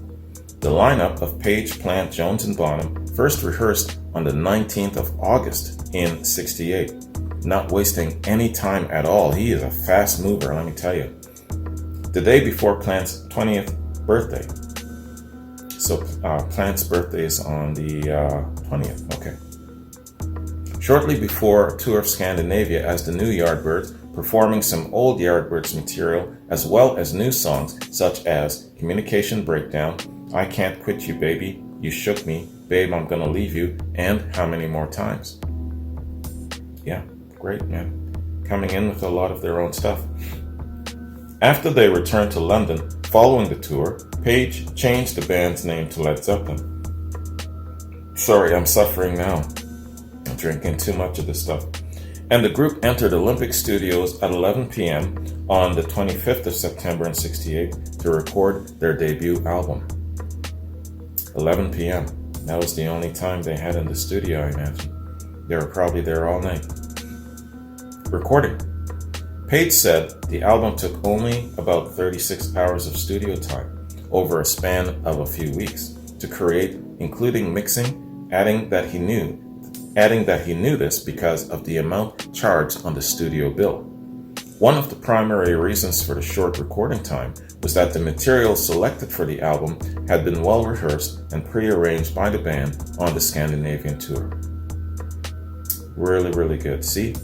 The lineup of Page, Plant, Jones, and Bonham first rehearsed on the 19th of August in '68. Not wasting any time at all. He is a fast mover, let me tell you. The day before Plant's 20th birthday. So Plant's birthday is on the 20th, okay. Shortly before a tour of Scandinavia as the New Yardbirds, performing some old Yardbirds material as well as new songs such as Communication Breakdown, I Can't Quit You Baby, You Shook Me, Babe I'm Gonna Leave You, and How Many More Times. Yeah, great, man. Coming in with a lot of their own stuff. After they returned to London, following the tour, Page changed the band's name to Led Zeppelin. Sorry, I'm suffering now. I'm drinking too much of this stuff. And the group entered Olympic Studios at 11 p.m. on the 25th of September in '68 to record their debut album. 11 p.m. That was the only time they had in the studio, I imagine. They were probably there all night. Recording. Page said the album took only about 36 hours of studio time over a span of a few weeks to create, including mixing, adding that he knew this because of the amount charged on the studio bill. One of the primary reasons for the short recording time was that the material selected for the album had been well rehearsed and pre-arranged by the band on the Scandinavian tour. Really, really good. See?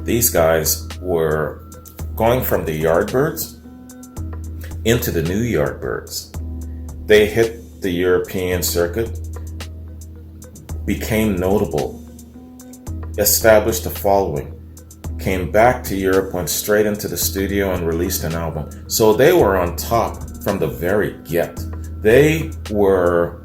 These guys were going from the Yardbirds into the new Yardbirds. They hit the European circuit, became notable, established a following, came back to Europe, went straight into the studio and released an album. So they were on top from the very get. They were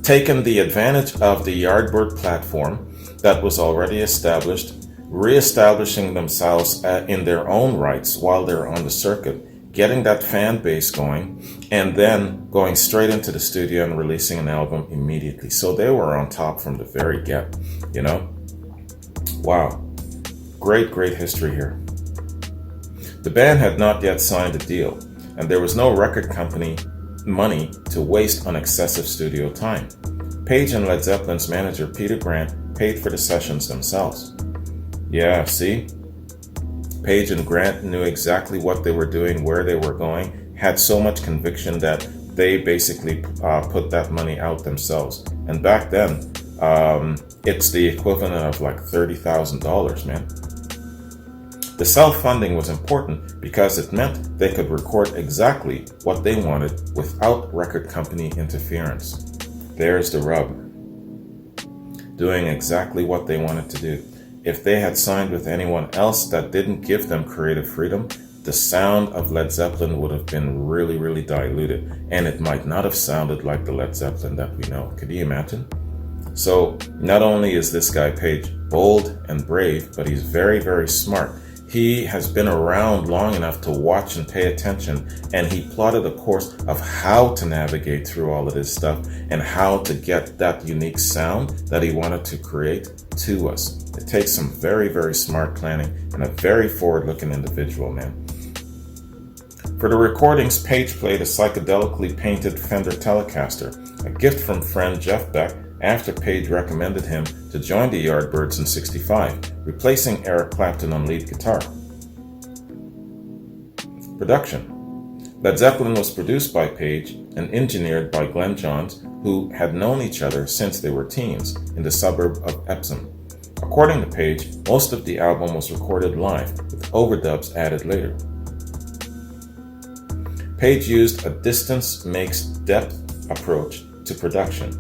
taking the advantage of the Yardbird platform that was already established, re-establishing themselves in their own rights while they're on the circuit, getting that fan base going, and then going straight into the studio and releasing an album immediately. So they were on top from the very get, you know? Wow. Great, great history here. The band had not yet signed a deal, and there was no record company money to waste on excessive studio time. Page and Led Zeppelin's manager, Peter Grant, paid for the sessions themselves. Yeah, see? Page and Grant knew exactly what they were doing, where they were going, had so much conviction that they basically put that money out themselves. And back then, it's the equivalent of like $30,000, man. The self-funding was important because it meant they could record exactly what they wanted without record company interference. There's the rub. Doing exactly what they wanted to do. If they had signed with anyone else that didn't give them creative freedom, the sound of Led Zeppelin would have been really, really diluted, and it might not have sounded like the Led Zeppelin that we know. Could you imagine? So not only is this guy Page bold and brave, but he's very, very smart. He has been around long enough to watch and pay attention, and he plotted a course of how to navigate through all of this stuff and how to get that unique sound that he wanted to create to us. It takes some very, very smart planning and a very forward-looking individual, man. For the recordings, Page played a psychedelically painted Fender Telecaster, a gift from friend Jeff Beck after Page recommended him to join the Yardbirds in '65, replacing Eric Clapton on lead guitar. Production. Led Zeppelin was produced by Page and engineered by Glenn Johns, who had known each other since they were teens in the suburb of Epsom. According to Page, most of the album was recorded live, with overdubs added later. Page used a distance makes depth approach to production.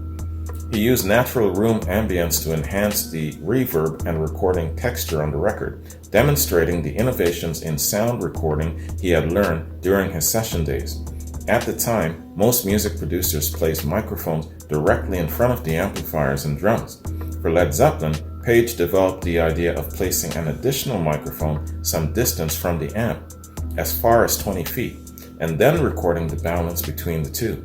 He used natural room ambience to enhance the reverb and recording texture on the record, demonstrating the innovations in sound recording he had learned during his session days. At the time, most music producers placed microphones directly in front of the amplifiers and drums. For Led Zeppelin, Page developed the idea of placing an additional microphone some distance from the amp, as far as 20 feet, and then recording the balance between the two.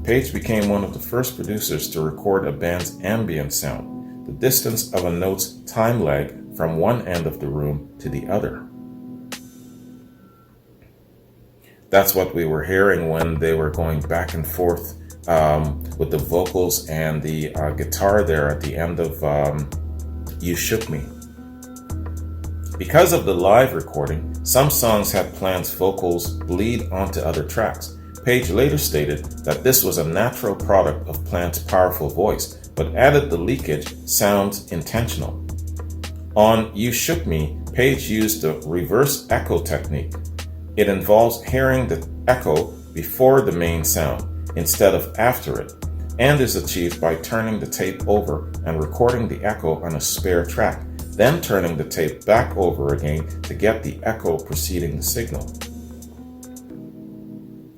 Page became one of the first producers to record a band's ambient sound, the distance of a note's time lag from one end of the room to the other. That's what we were hearing when they were going back and forth with the vocals and the guitar there at the end of You Shook Me. Because of the live recording, some songs had Plant's vocals bleed onto other tracks. Page later stated that this was a natural product of Plant's powerful voice, but added the leakage sounds intentional. On You Shook Me, Page used the reverse echo technique. It involves hearing the echo before the main sound instead of after it, and is achieved by turning the tape over and recording the echo on a spare track, then turning the tape back over again to get the echo preceding the signal.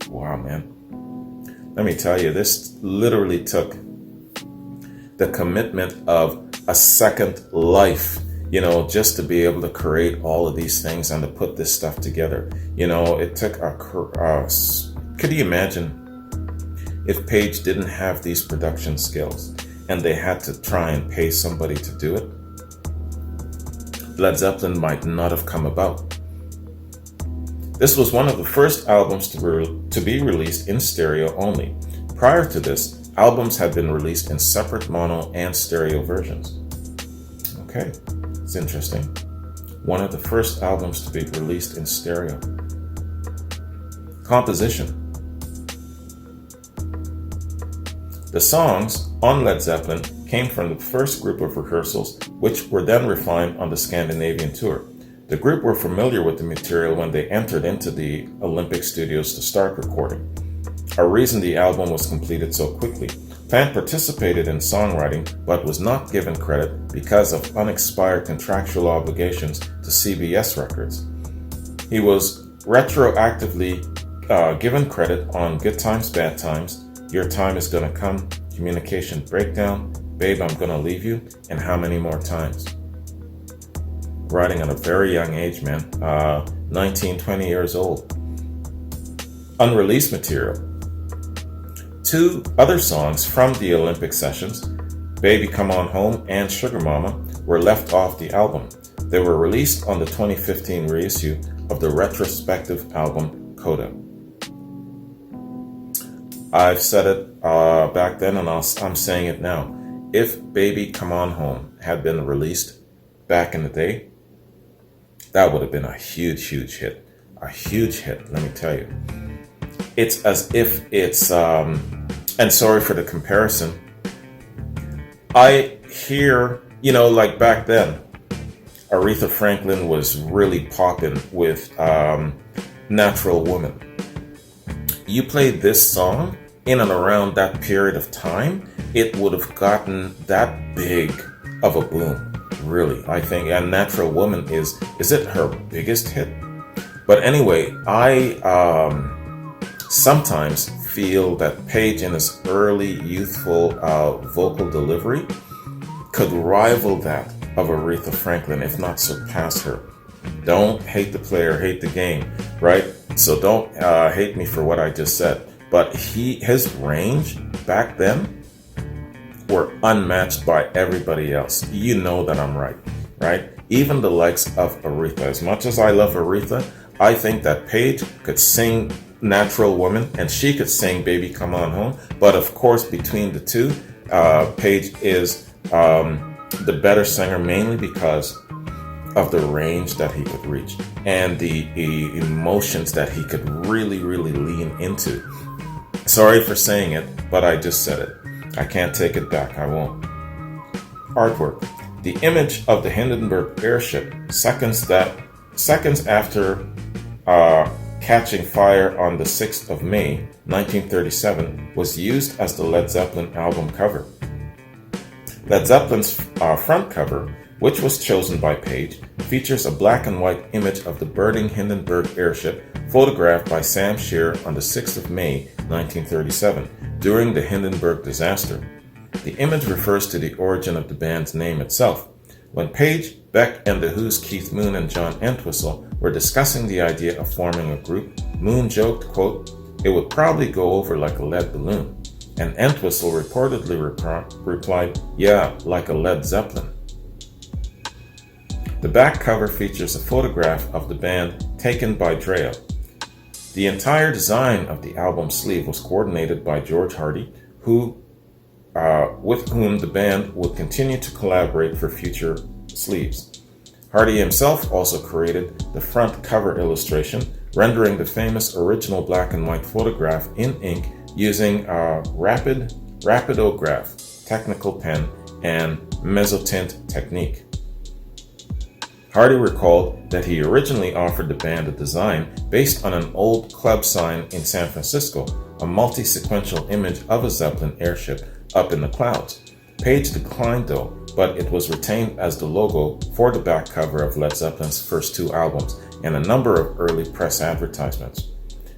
Wow, man. Let me tell you, this literally took the commitment of a second life, just to be able to create all of these things and to put this stuff together. It took could you imagine if Page didn't have these production skills and they had to try and pay somebody to do it? Led Zeppelin might not have come about. This was one of the first albums to be released in stereo only. Prior to this, albums had been released in separate mono and stereo versions. Okay, it's interesting. One of the first albums to be released in stereo. Composition. The songs on Led Zeppelin came from the first group of rehearsals, which were then refined on the Scandinavian tour. The group were familiar with the material when they entered into the Olympic studios to start recording, a reason the album was completed so quickly. Plant participated in songwriting, but was not given credit because of unexpired contractual obligations to CBS Records. He was retroactively given credit on Good Times, Bad Times, Your Time Is Gonna Come, Communication Breakdown, Babe, I'm Gonna Leave You, and How Many More Times. Writing at a very young age, man, 19, 20 years old. Unreleased material. 2 other songs from the Olympic sessions, Baby Come On Home and Sugar Mama, were left off the album. They were released on the 2015 reissue of the retrospective album Coda. I've said it back then and I'm saying it now. If Baby Come On Home had been released back in the day, that would have been a huge, huge hit. A huge hit, let me tell you. It's as if it's, and sorry for the comparison, I hear, like back then, Aretha Franklin was really popping with Natural Woman. You played this song in and around that period of time, it would have gotten that big of a boom. Really, I think, and Natural Woman is it her biggest hit? But anyway, I sometimes feel that Page, in his early youthful vocal delivery, could rival that of Aretha Franklin, if not surpass her. Don't hate the player, hate the game, right? So don't hate me for what I just said. But his range back then were unmatched by everybody else. You know that I'm right? Even the likes of Aretha. As much as I love Aretha, I think that Page could sing Natural Woman and she could sing Baby Come On Home. But of course, between the two, Page is the better singer, mainly because of the range that he could reach and the emotions that he could really, really lean into. Sorry for saying it, but I just said it. I can't take it back. I won't. Artwork. The image of the Hindenburg airship, seconds after catching fire on the 6th of May, 1937, was used as the Led Zeppelin album cover. Led Zeppelin's front cover, which was chosen by Page, features a black and white image of the burning Hindenburg airship photographed by Sam Shear on the 6th of May, 1937, during the Hindenburg disaster. The image refers to the origin of the band's name itself. When Page, Beck, and The Who's Keith Moon and John Entwistle were discussing the idea of forming a group, Moon joked, quote, "It would probably go over like a lead balloon." And Entwistle reportedly replied, "Yeah, like a Led Zeppelin." The back cover features a photograph of the band taken by Drea. The entire design of the album sleeve was coordinated by George Hardy, with whom the band would continue to collaborate for future sleeves. Hardy himself also created the front cover illustration, rendering the famous original black and white photograph in ink using a rapidograph, technical pen, and mezzotint technique. Hardy recalled that he originally offered the band a design based on an old club sign in San Francisco, a multi-sequential image of a Zeppelin airship up in the clouds. Page declined though, but it was retained as the logo for the back cover of Led Zeppelin's first two albums and a number of early press advertisements.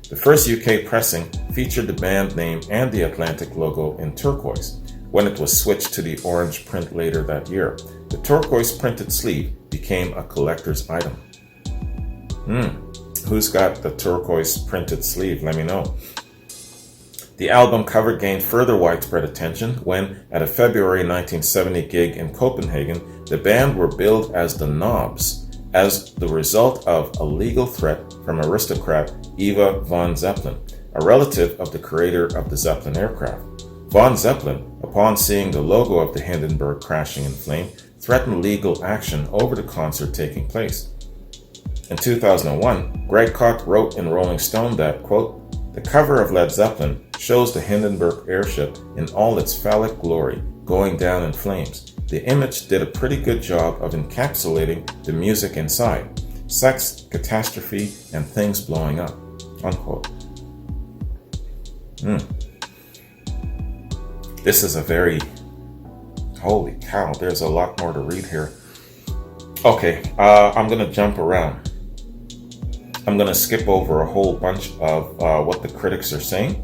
The first UK pressing featured the band name and the Atlantic logo in turquoise, when it was switched to the orange print later that year. The turquoise printed sleeve became a collector's item. Who's got the turquoise printed sleeve? Let me know. The album cover gained further widespread attention when, at a February 1970 gig in Copenhagen, the band were billed as the Knobs, as the result of a legal threat from aristocrat Eva von Zeppelin, a relative of the creator of the Zeppelin aircraft. Von Zeppelin, upon seeing the logo of the Hindenburg crashing in flame, threatened legal action over the concert taking place. In 2001, Greg Koch wrote in Rolling Stone that, quote, "The cover of Led Zeppelin shows the Hindenburg airship in all its phallic glory going down in flames. The image did a pretty good job of encapsulating the music inside, sex, catastrophe, and things blowing up," unquote. This is a very, holy cow, there's a lot more to read here. Okay, I'm going to jump around. I'm going to skip over a whole bunch of what the critics are saying,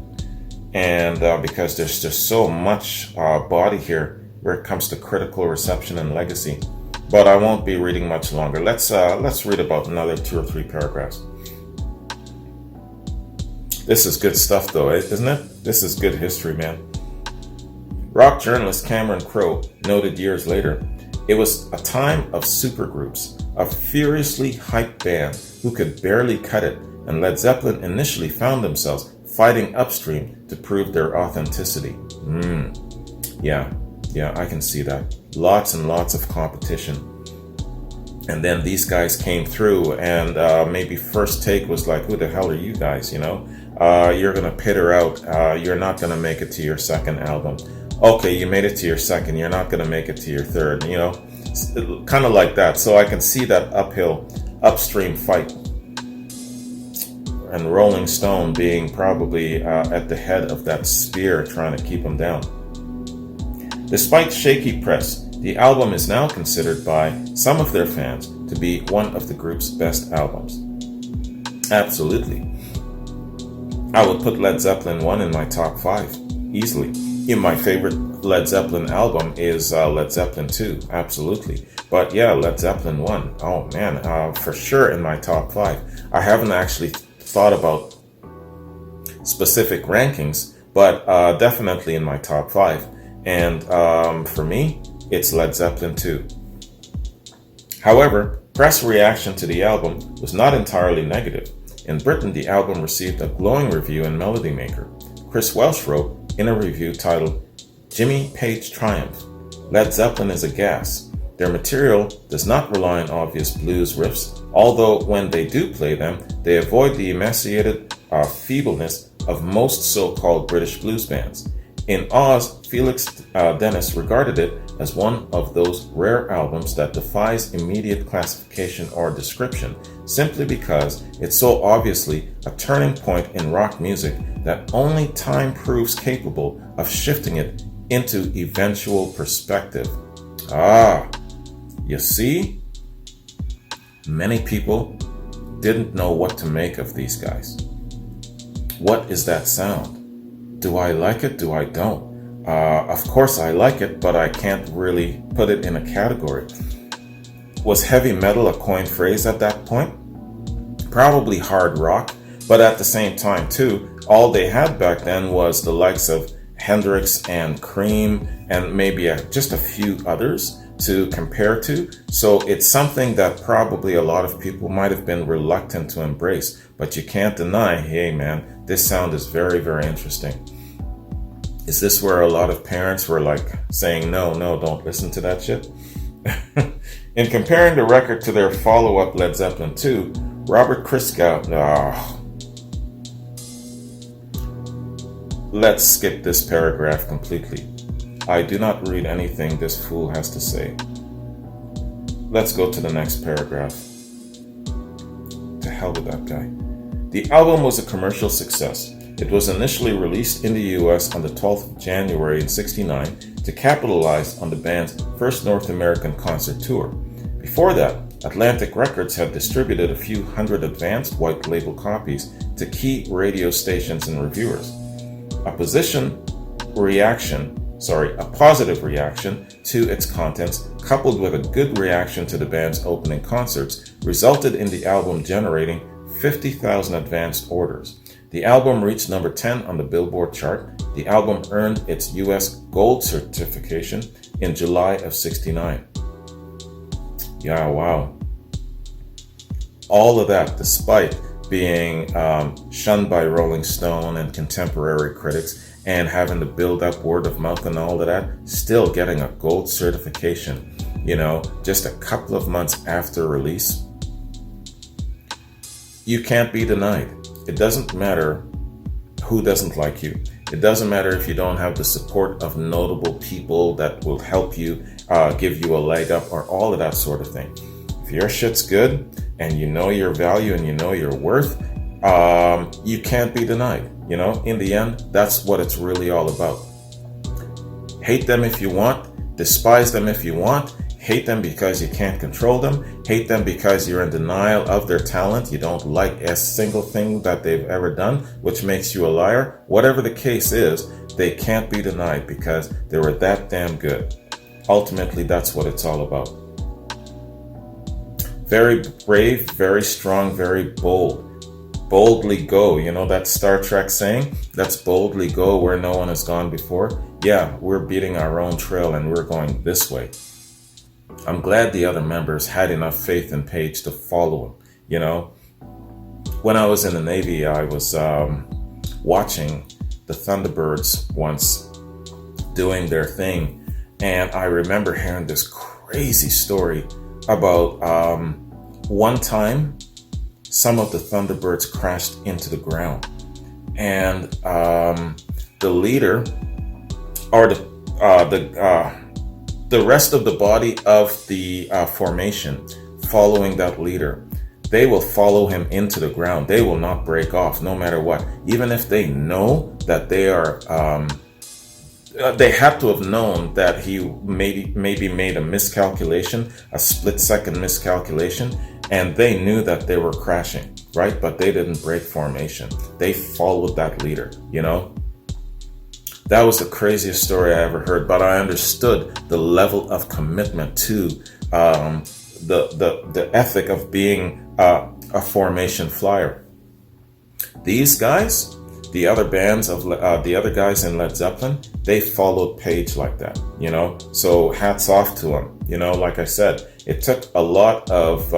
and because there's just so much body here where it comes to critical reception and legacy. But I won't be reading much longer. Let's read about another 2 or 3 paragraphs. This is good stuff, though, isn't it? This is good history, man. Rock journalist Cameron Crowe noted years later, "It was a time of supergroups, a furiously hyped band who could barely cut it, and Led Zeppelin initially found themselves fighting upstream to prove their authenticity." Yeah, I can see that. Lots and lots of competition. And then these guys came through, and maybe first take was like, "Who the hell are you guys, you know? You're going to peter out. You're not going to make it to your second album. Okay, you made it to your second. You're not going to make it to your third," you know? Kind of like that. So I can see that upstream fight. And Rolling Stone being probably at the head of that spear trying to keep them down. Despite shaky press, the album is now considered by some of their fans to be one of the group's best albums. Absolutely. I would put Led Zeppelin 1 in my top 5, easily. My favorite Led Zeppelin album is Led Zeppelin 2, absolutely. But yeah, Led Zeppelin 1, oh man, for sure in my top 5. I haven't actually thought about specific rankings, but definitely in my top 5. And for me, it's Led Zeppelin 2. However, press reaction to the album was not entirely negative. In Britain, the album received a glowing review in Melody Maker. Chris Welsh wrote in a review titled, "Jimmy Page Triumph. Led Zeppelin is a gas. Their material does not rely on obvious blues riffs, although when they do play them, they avoid the emaciated feebleness of most so-called British blues bands." In Oz, Felix Dennis regarded it as one of those rare albums that defies immediate classification or description, simply because it's so obviously a turning point in rock music that only time proves capable of shifting it into eventual perspective. You see? Many people didn't know what to make of these guys. What is that sound? Do I like it? Do I don't? Of course I like it, but I can't really put it in a category. Was heavy metal a coined phrase at that point? Probably hard rock, but at the same time too, all they had back then was the likes of Hendrix and Cream and maybe just a few others to compare to. So it's something that probably a lot of people might have been reluctant to embrace, but you can't deny, hey man, this sound is very, very interesting. Is this where a lot of parents were like saying, no, don't listen to that shit? In comparing the record to their follow-up Led Zeppelin 2, Robert Christgau... Let's skip this paragraph completely. I do not read anything this fool has to say. Let's go to the next paragraph. To hell with that guy. The album was a commercial success. It was initially released in the US on the 12th of January in '69 to capitalize on the band's first North American concert tour. Before that, Atlantic Records had distributed a few hundred advanced white label copies to key radio stations and reviewers. A positive reaction to its contents, coupled with a good reaction to the band's opening concerts, resulted in the album generating 50,000 advanced orders. The album reached number 10 on the Billboard chart. The album earned its US Gold certification in July of '69. Yeah, wow. All of that, despite being shunned by Rolling Stone and contemporary critics and having to build up word of mouth and all of that, still getting a gold certification, just a couple of months after release. You can't be denied. It doesn't matter who doesn't like you. It doesn't matter if you don't have the support of notable people that will help you, give you a leg up or all of that sort of thing. If your shit's good and you know your value and you know your worth, you can't be denied. In the end, that's what it's really all about. Hate them if you want, despise them if you want, hate them because you can't control them, hate them because you're in denial of their talent, you don't like a single thing that they've ever done, which makes you a liar. Whatever the case is, they can't be denied because they were that damn good. Ultimately, that's what it's all about. Very brave, very strong, very bold. Boldly go. That Star Trek saying? That's boldly go where no one has gone before. Yeah, we're beating our own trail and we're going this way. I'm glad the other members had enough faith in Page to follow him. When I was in the Navy, I was watching the Thunderbirds once doing their thing. And I remember hearing this crazy story about one time some of the Thunderbirds crashed into the ground. And the leader, or the rest of the body of the formation following that leader, they will follow him into the ground. They will not break off no matter what. Even if they know that they are they had to have known that he maybe made a miscalculation, a split-second miscalculation, and they knew that they were crashing, right? But they didn't break formation. They followed that leader, you know? That was the craziest story I ever heard, but I understood the level of commitment to the ethic of being a formation flyer. These guys, the other bands of the other guys in Led Zeppelin, they followed Page like that, you know. So hats off to them. You know, like I said, it took a lot of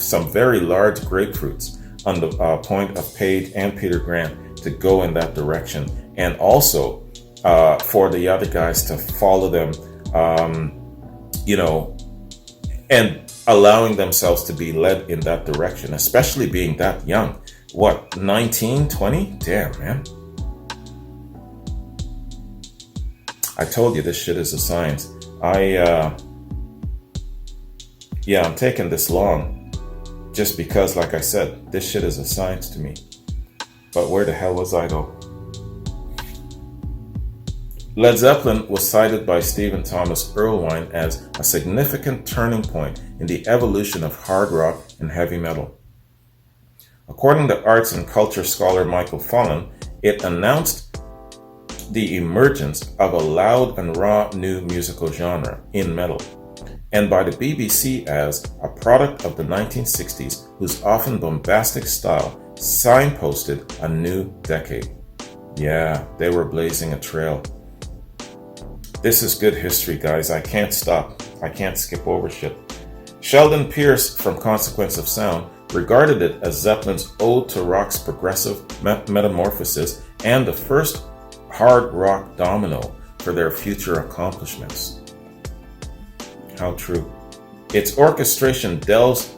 some very large grapefruits on the point of Page and Peter Grant to go in that direction, and also for the other guys to follow them, you know, and allowing themselves to be led in that direction, especially being that young. What, 19, 20? Damn, man. I told you this shit is a science. I'm taking this long just because, like I said, this shit is a science to me. But where the hell was I though? Led Zeppelin was cited by Stephen Thomas Erlewine as a significant turning point in the evolution of hard rock and heavy metal. According to arts and culture scholar Michael Follen, it announced the emergence of a loud and raw new musical genre in metal, and by the BBC as a product of the 1960s whose often bombastic style signposted a new decade. Yeah, they were blazing a trail. This is good history, guys. I can't stop. I can't skip over shit. Sheldon Pierce from Consequence of Sound regarded it as Zeppelin's ode to rock's progressive metamorphosis and the first hard rock domino for their future accomplishments. How true. Its orchestration delves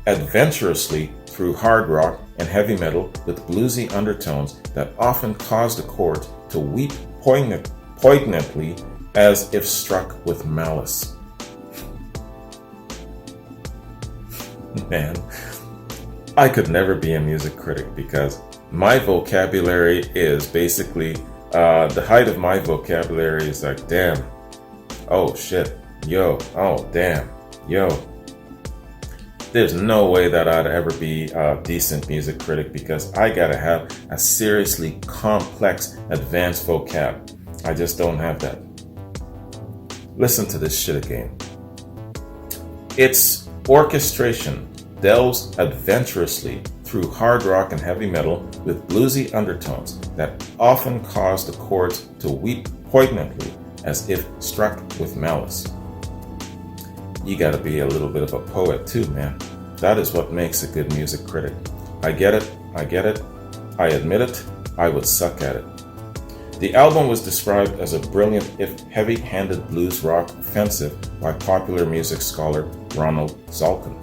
adventurously through hard rock and heavy metal with bluesy undertones that often cause the chords to weep poignantly as if struck with malice. Man, I could never be a music critic because my vocabulary is basically, the height of my vocabulary is like, damn, oh shit, yo, oh damn, yo. There's no way that I'd ever be a decent music critic because I gotta have a seriously complex, advanced vocab. I just don't have that. Listen to this shit again. Its orchestration delves adventurously through hard rock and heavy metal with bluesy undertones that often cause the chords to weep poignantly as if struck with malice. You gotta be a little bit of a poet too, man. That is what makes a good music critic. I get it, I admit it, I would suck at it. The album was described as a brilliant, if heavy-handed blues rock offensive by popular music scholar Ronald Zalkin.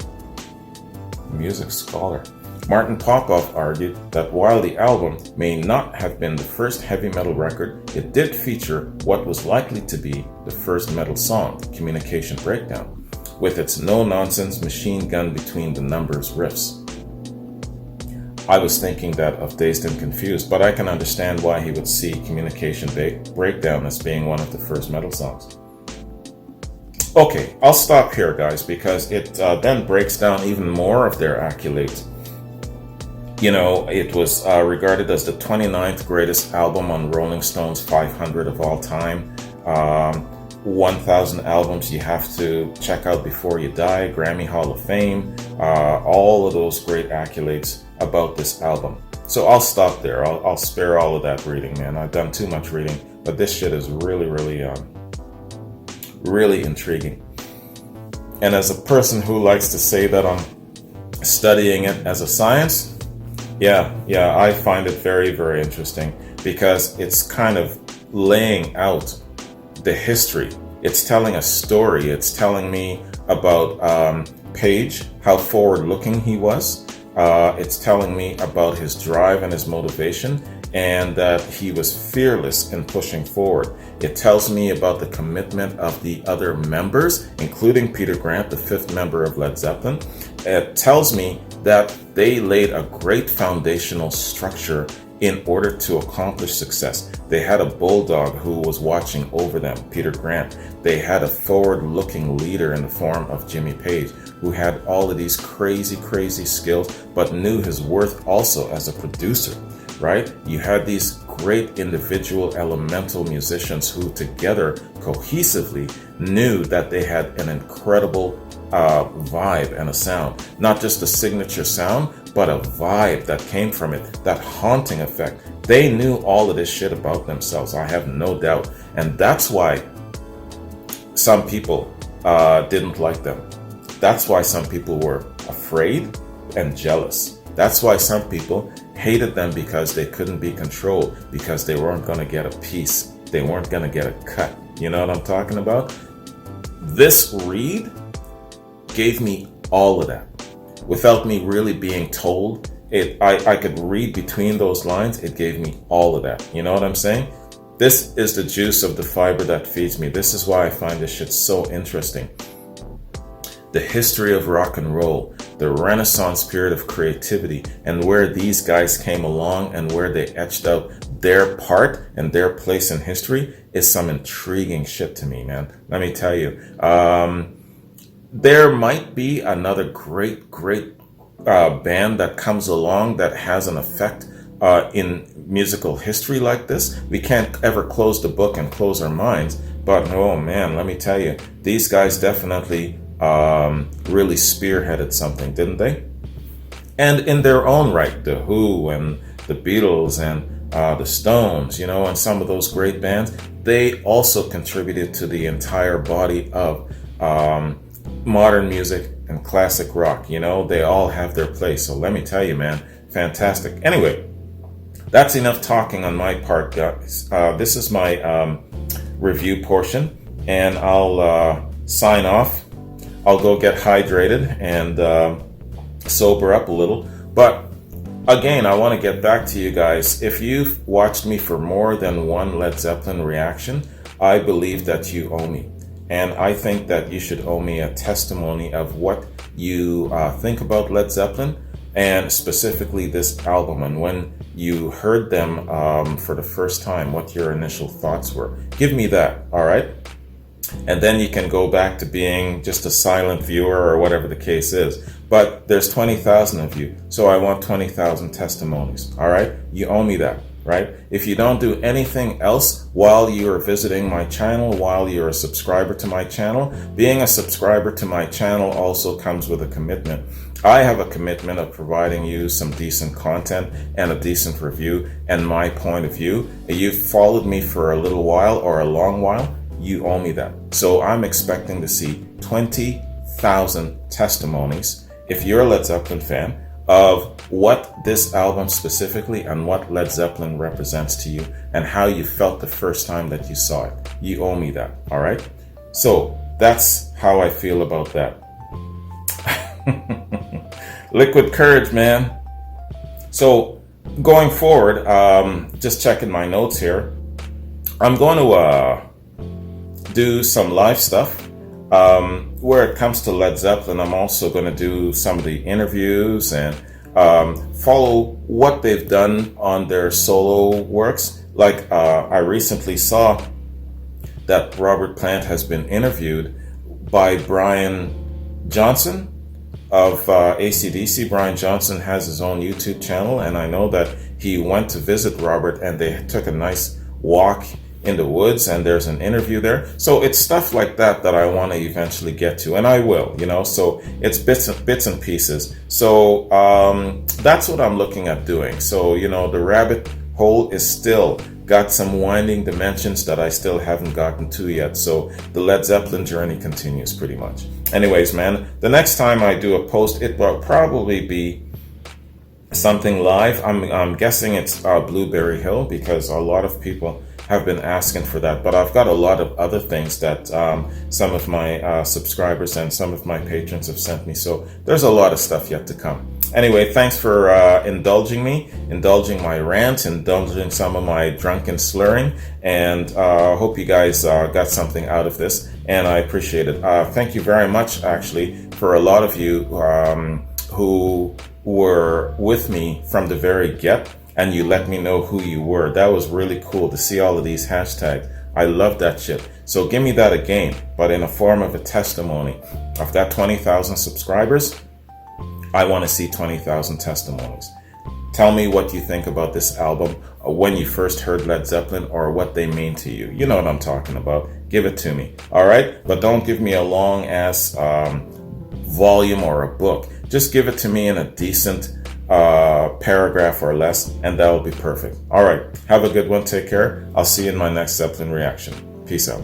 Music scholar. Martin Popoff argued that while the album may not have been the first heavy metal record, it did feature what was likely to be the first metal song, Communication Breakdown, with its no-nonsense machine gun between the numbers riffs. I was thinking that of Dazed and Confused, but I can understand why he would see Communication Breakdown as being one of the first metal songs. Okay, I'll stop here, guys, because it then breaks down even more of their accolades. You know, it was regarded as the 29th greatest album on Rolling Stone's 500 of all time. 1,000 albums you have to check out before you die, Grammy Hall of Fame, all of those great accolades about this album. So I'll stop there. I'll spare all of that reading, man. I've done too much reading, but this shit is really, really intriguing. And as a person who likes to say that I'm studying it as a science, yeah, I find it very, very interesting because it's kind of laying out the history. It's telling a story. It's telling me about Page, how forward-looking he was. It's telling me about his drive and his motivation, and that he was fearless in pushing forward. It tells me about the commitment of the other members, including Peter Grant, the fifth member of Led Zeppelin. It tells me that they laid a great foundational structure in order to accomplish success. They had a bulldog who was watching over them, Peter Grant. They had a forward-looking leader in the form of Jimmy Page, who had all of these crazy skills, but knew his worth also as a producer, right? You had these great individual elemental musicians who together cohesively knew that they had an incredible vibe and a sound. Not just a signature sound, but a vibe that came from it, that haunting effect. They knew all of this shit about themselves, I have no doubt. And that's why some people didn't like them. That's why some people were afraid and jealous. That's why some people hated them, because they couldn't be controlled, because they weren't going to get a piece. They weren't going to get a cut. You know what I'm talking about? This read gave me all of that without me really being told. I could read between those lines. It gave me all of that. You know what I'm saying? This is the juice of the fiber that feeds me. This is why I find this shit so interesting. The history of rock and roll, the Renaissance period of creativity, and where these guys came along and where they etched out their part and their place in history is some intriguing shit to me, man. Let me tell you. There might be another great band that comes along that has an effect in musical history like this. We can't ever close the book and close our minds, but oh man, let me tell you, these guys definitely really spearheaded something, didn't they? And in their own right, the Who and the Beatles and the Stones, you know, and some of those great bands, they also contributed to the entire body of modern music and classic rock. You know, they all have their place. So let me tell you, man, fantastic. Anyway, that's enough talking on my part, guys. This is my review portion, and I'll sign off. I'll go get hydrated and sober up a little. But again, I want to get back to you guys. If you've watched me for more than one Led Zeppelin reaction, I believe that you owe me. And I think that you should owe me a testimony of what you think about Led Zeppelin, and specifically this album. And when you heard them for the first time, what your initial thoughts were. Give me that, all right? And then you can go back to being just a silent viewer or whatever the case is. But there's 20,000 of you, so I want 20,000 testimonies, all right? You owe me that, right? If you don't do anything else while you're visiting my channel, while you're a subscriber to my channel, being a subscriber to my channel also comes with a commitment. I have a commitment of providing you some decent content and a decent review and my point of view. You've followed me for a little while or a long while, you owe me that. So I'm expecting to see 20,000 testimonies, if you're a Led Zeppelin fan, of what this album specifically and what Led Zeppelin represents to you and how you felt the first time that you saw it. You owe me that, all right? So that's how I feel about that. Liquid courage, man. So going forward, just checking my notes here, I'm going to do some live stuff. Where it comes to Led Zeppelin, I'm also going to do some of the interviews and follow what they've done on their solo works. Like I recently saw that Robert Plant has been interviewed by Brian Johnson of AC/DC. Brian Johnson has his own YouTube channel, and I know that he went to visit Robert and they took a nice walk in the woods, and there's an interview there. So it's stuff like that that I want to eventually get to, and I will, you know, so it's bits and pieces. So that's what I'm looking at doing. So, you know, the rabbit hole is still got some winding dimensions that I still haven't gotten to yet. So the Led Zeppelin journey continues pretty much. Anyways, man, the next time I do a post, it will probably be something live. I'm guessing it's Blueberry Hill, because a lot of people have been asking for that, but I've got a lot of other things that some of my subscribers and some of my patrons have sent me, so there's a lot of stuff yet to come. Anyway, thanks for indulging me, indulging my rant, indulging some of my drunken slurring, and hope you guys got something out of this, and I appreciate it. Thank you very much, actually, for a lot of you who were with me from the very get, and you let me know who you were. That was really cool to see all of these hashtags. I love that shit. So give me that again, but in a form of a testimony. Of that 20,000 subscribers, I want to see 20,000 testimonies. Tell me what you think about this album, when you first heard Led Zeppelin, or what they mean to you. You know what I'm talking about. Give it to me. All right? But don't give me a long ass volume or a book. Just give it to me in a decent paragraph or less, and that will be perfect. All right. Have a good one. Take care. I'll see you in my next Zeppelin reaction. Peace out.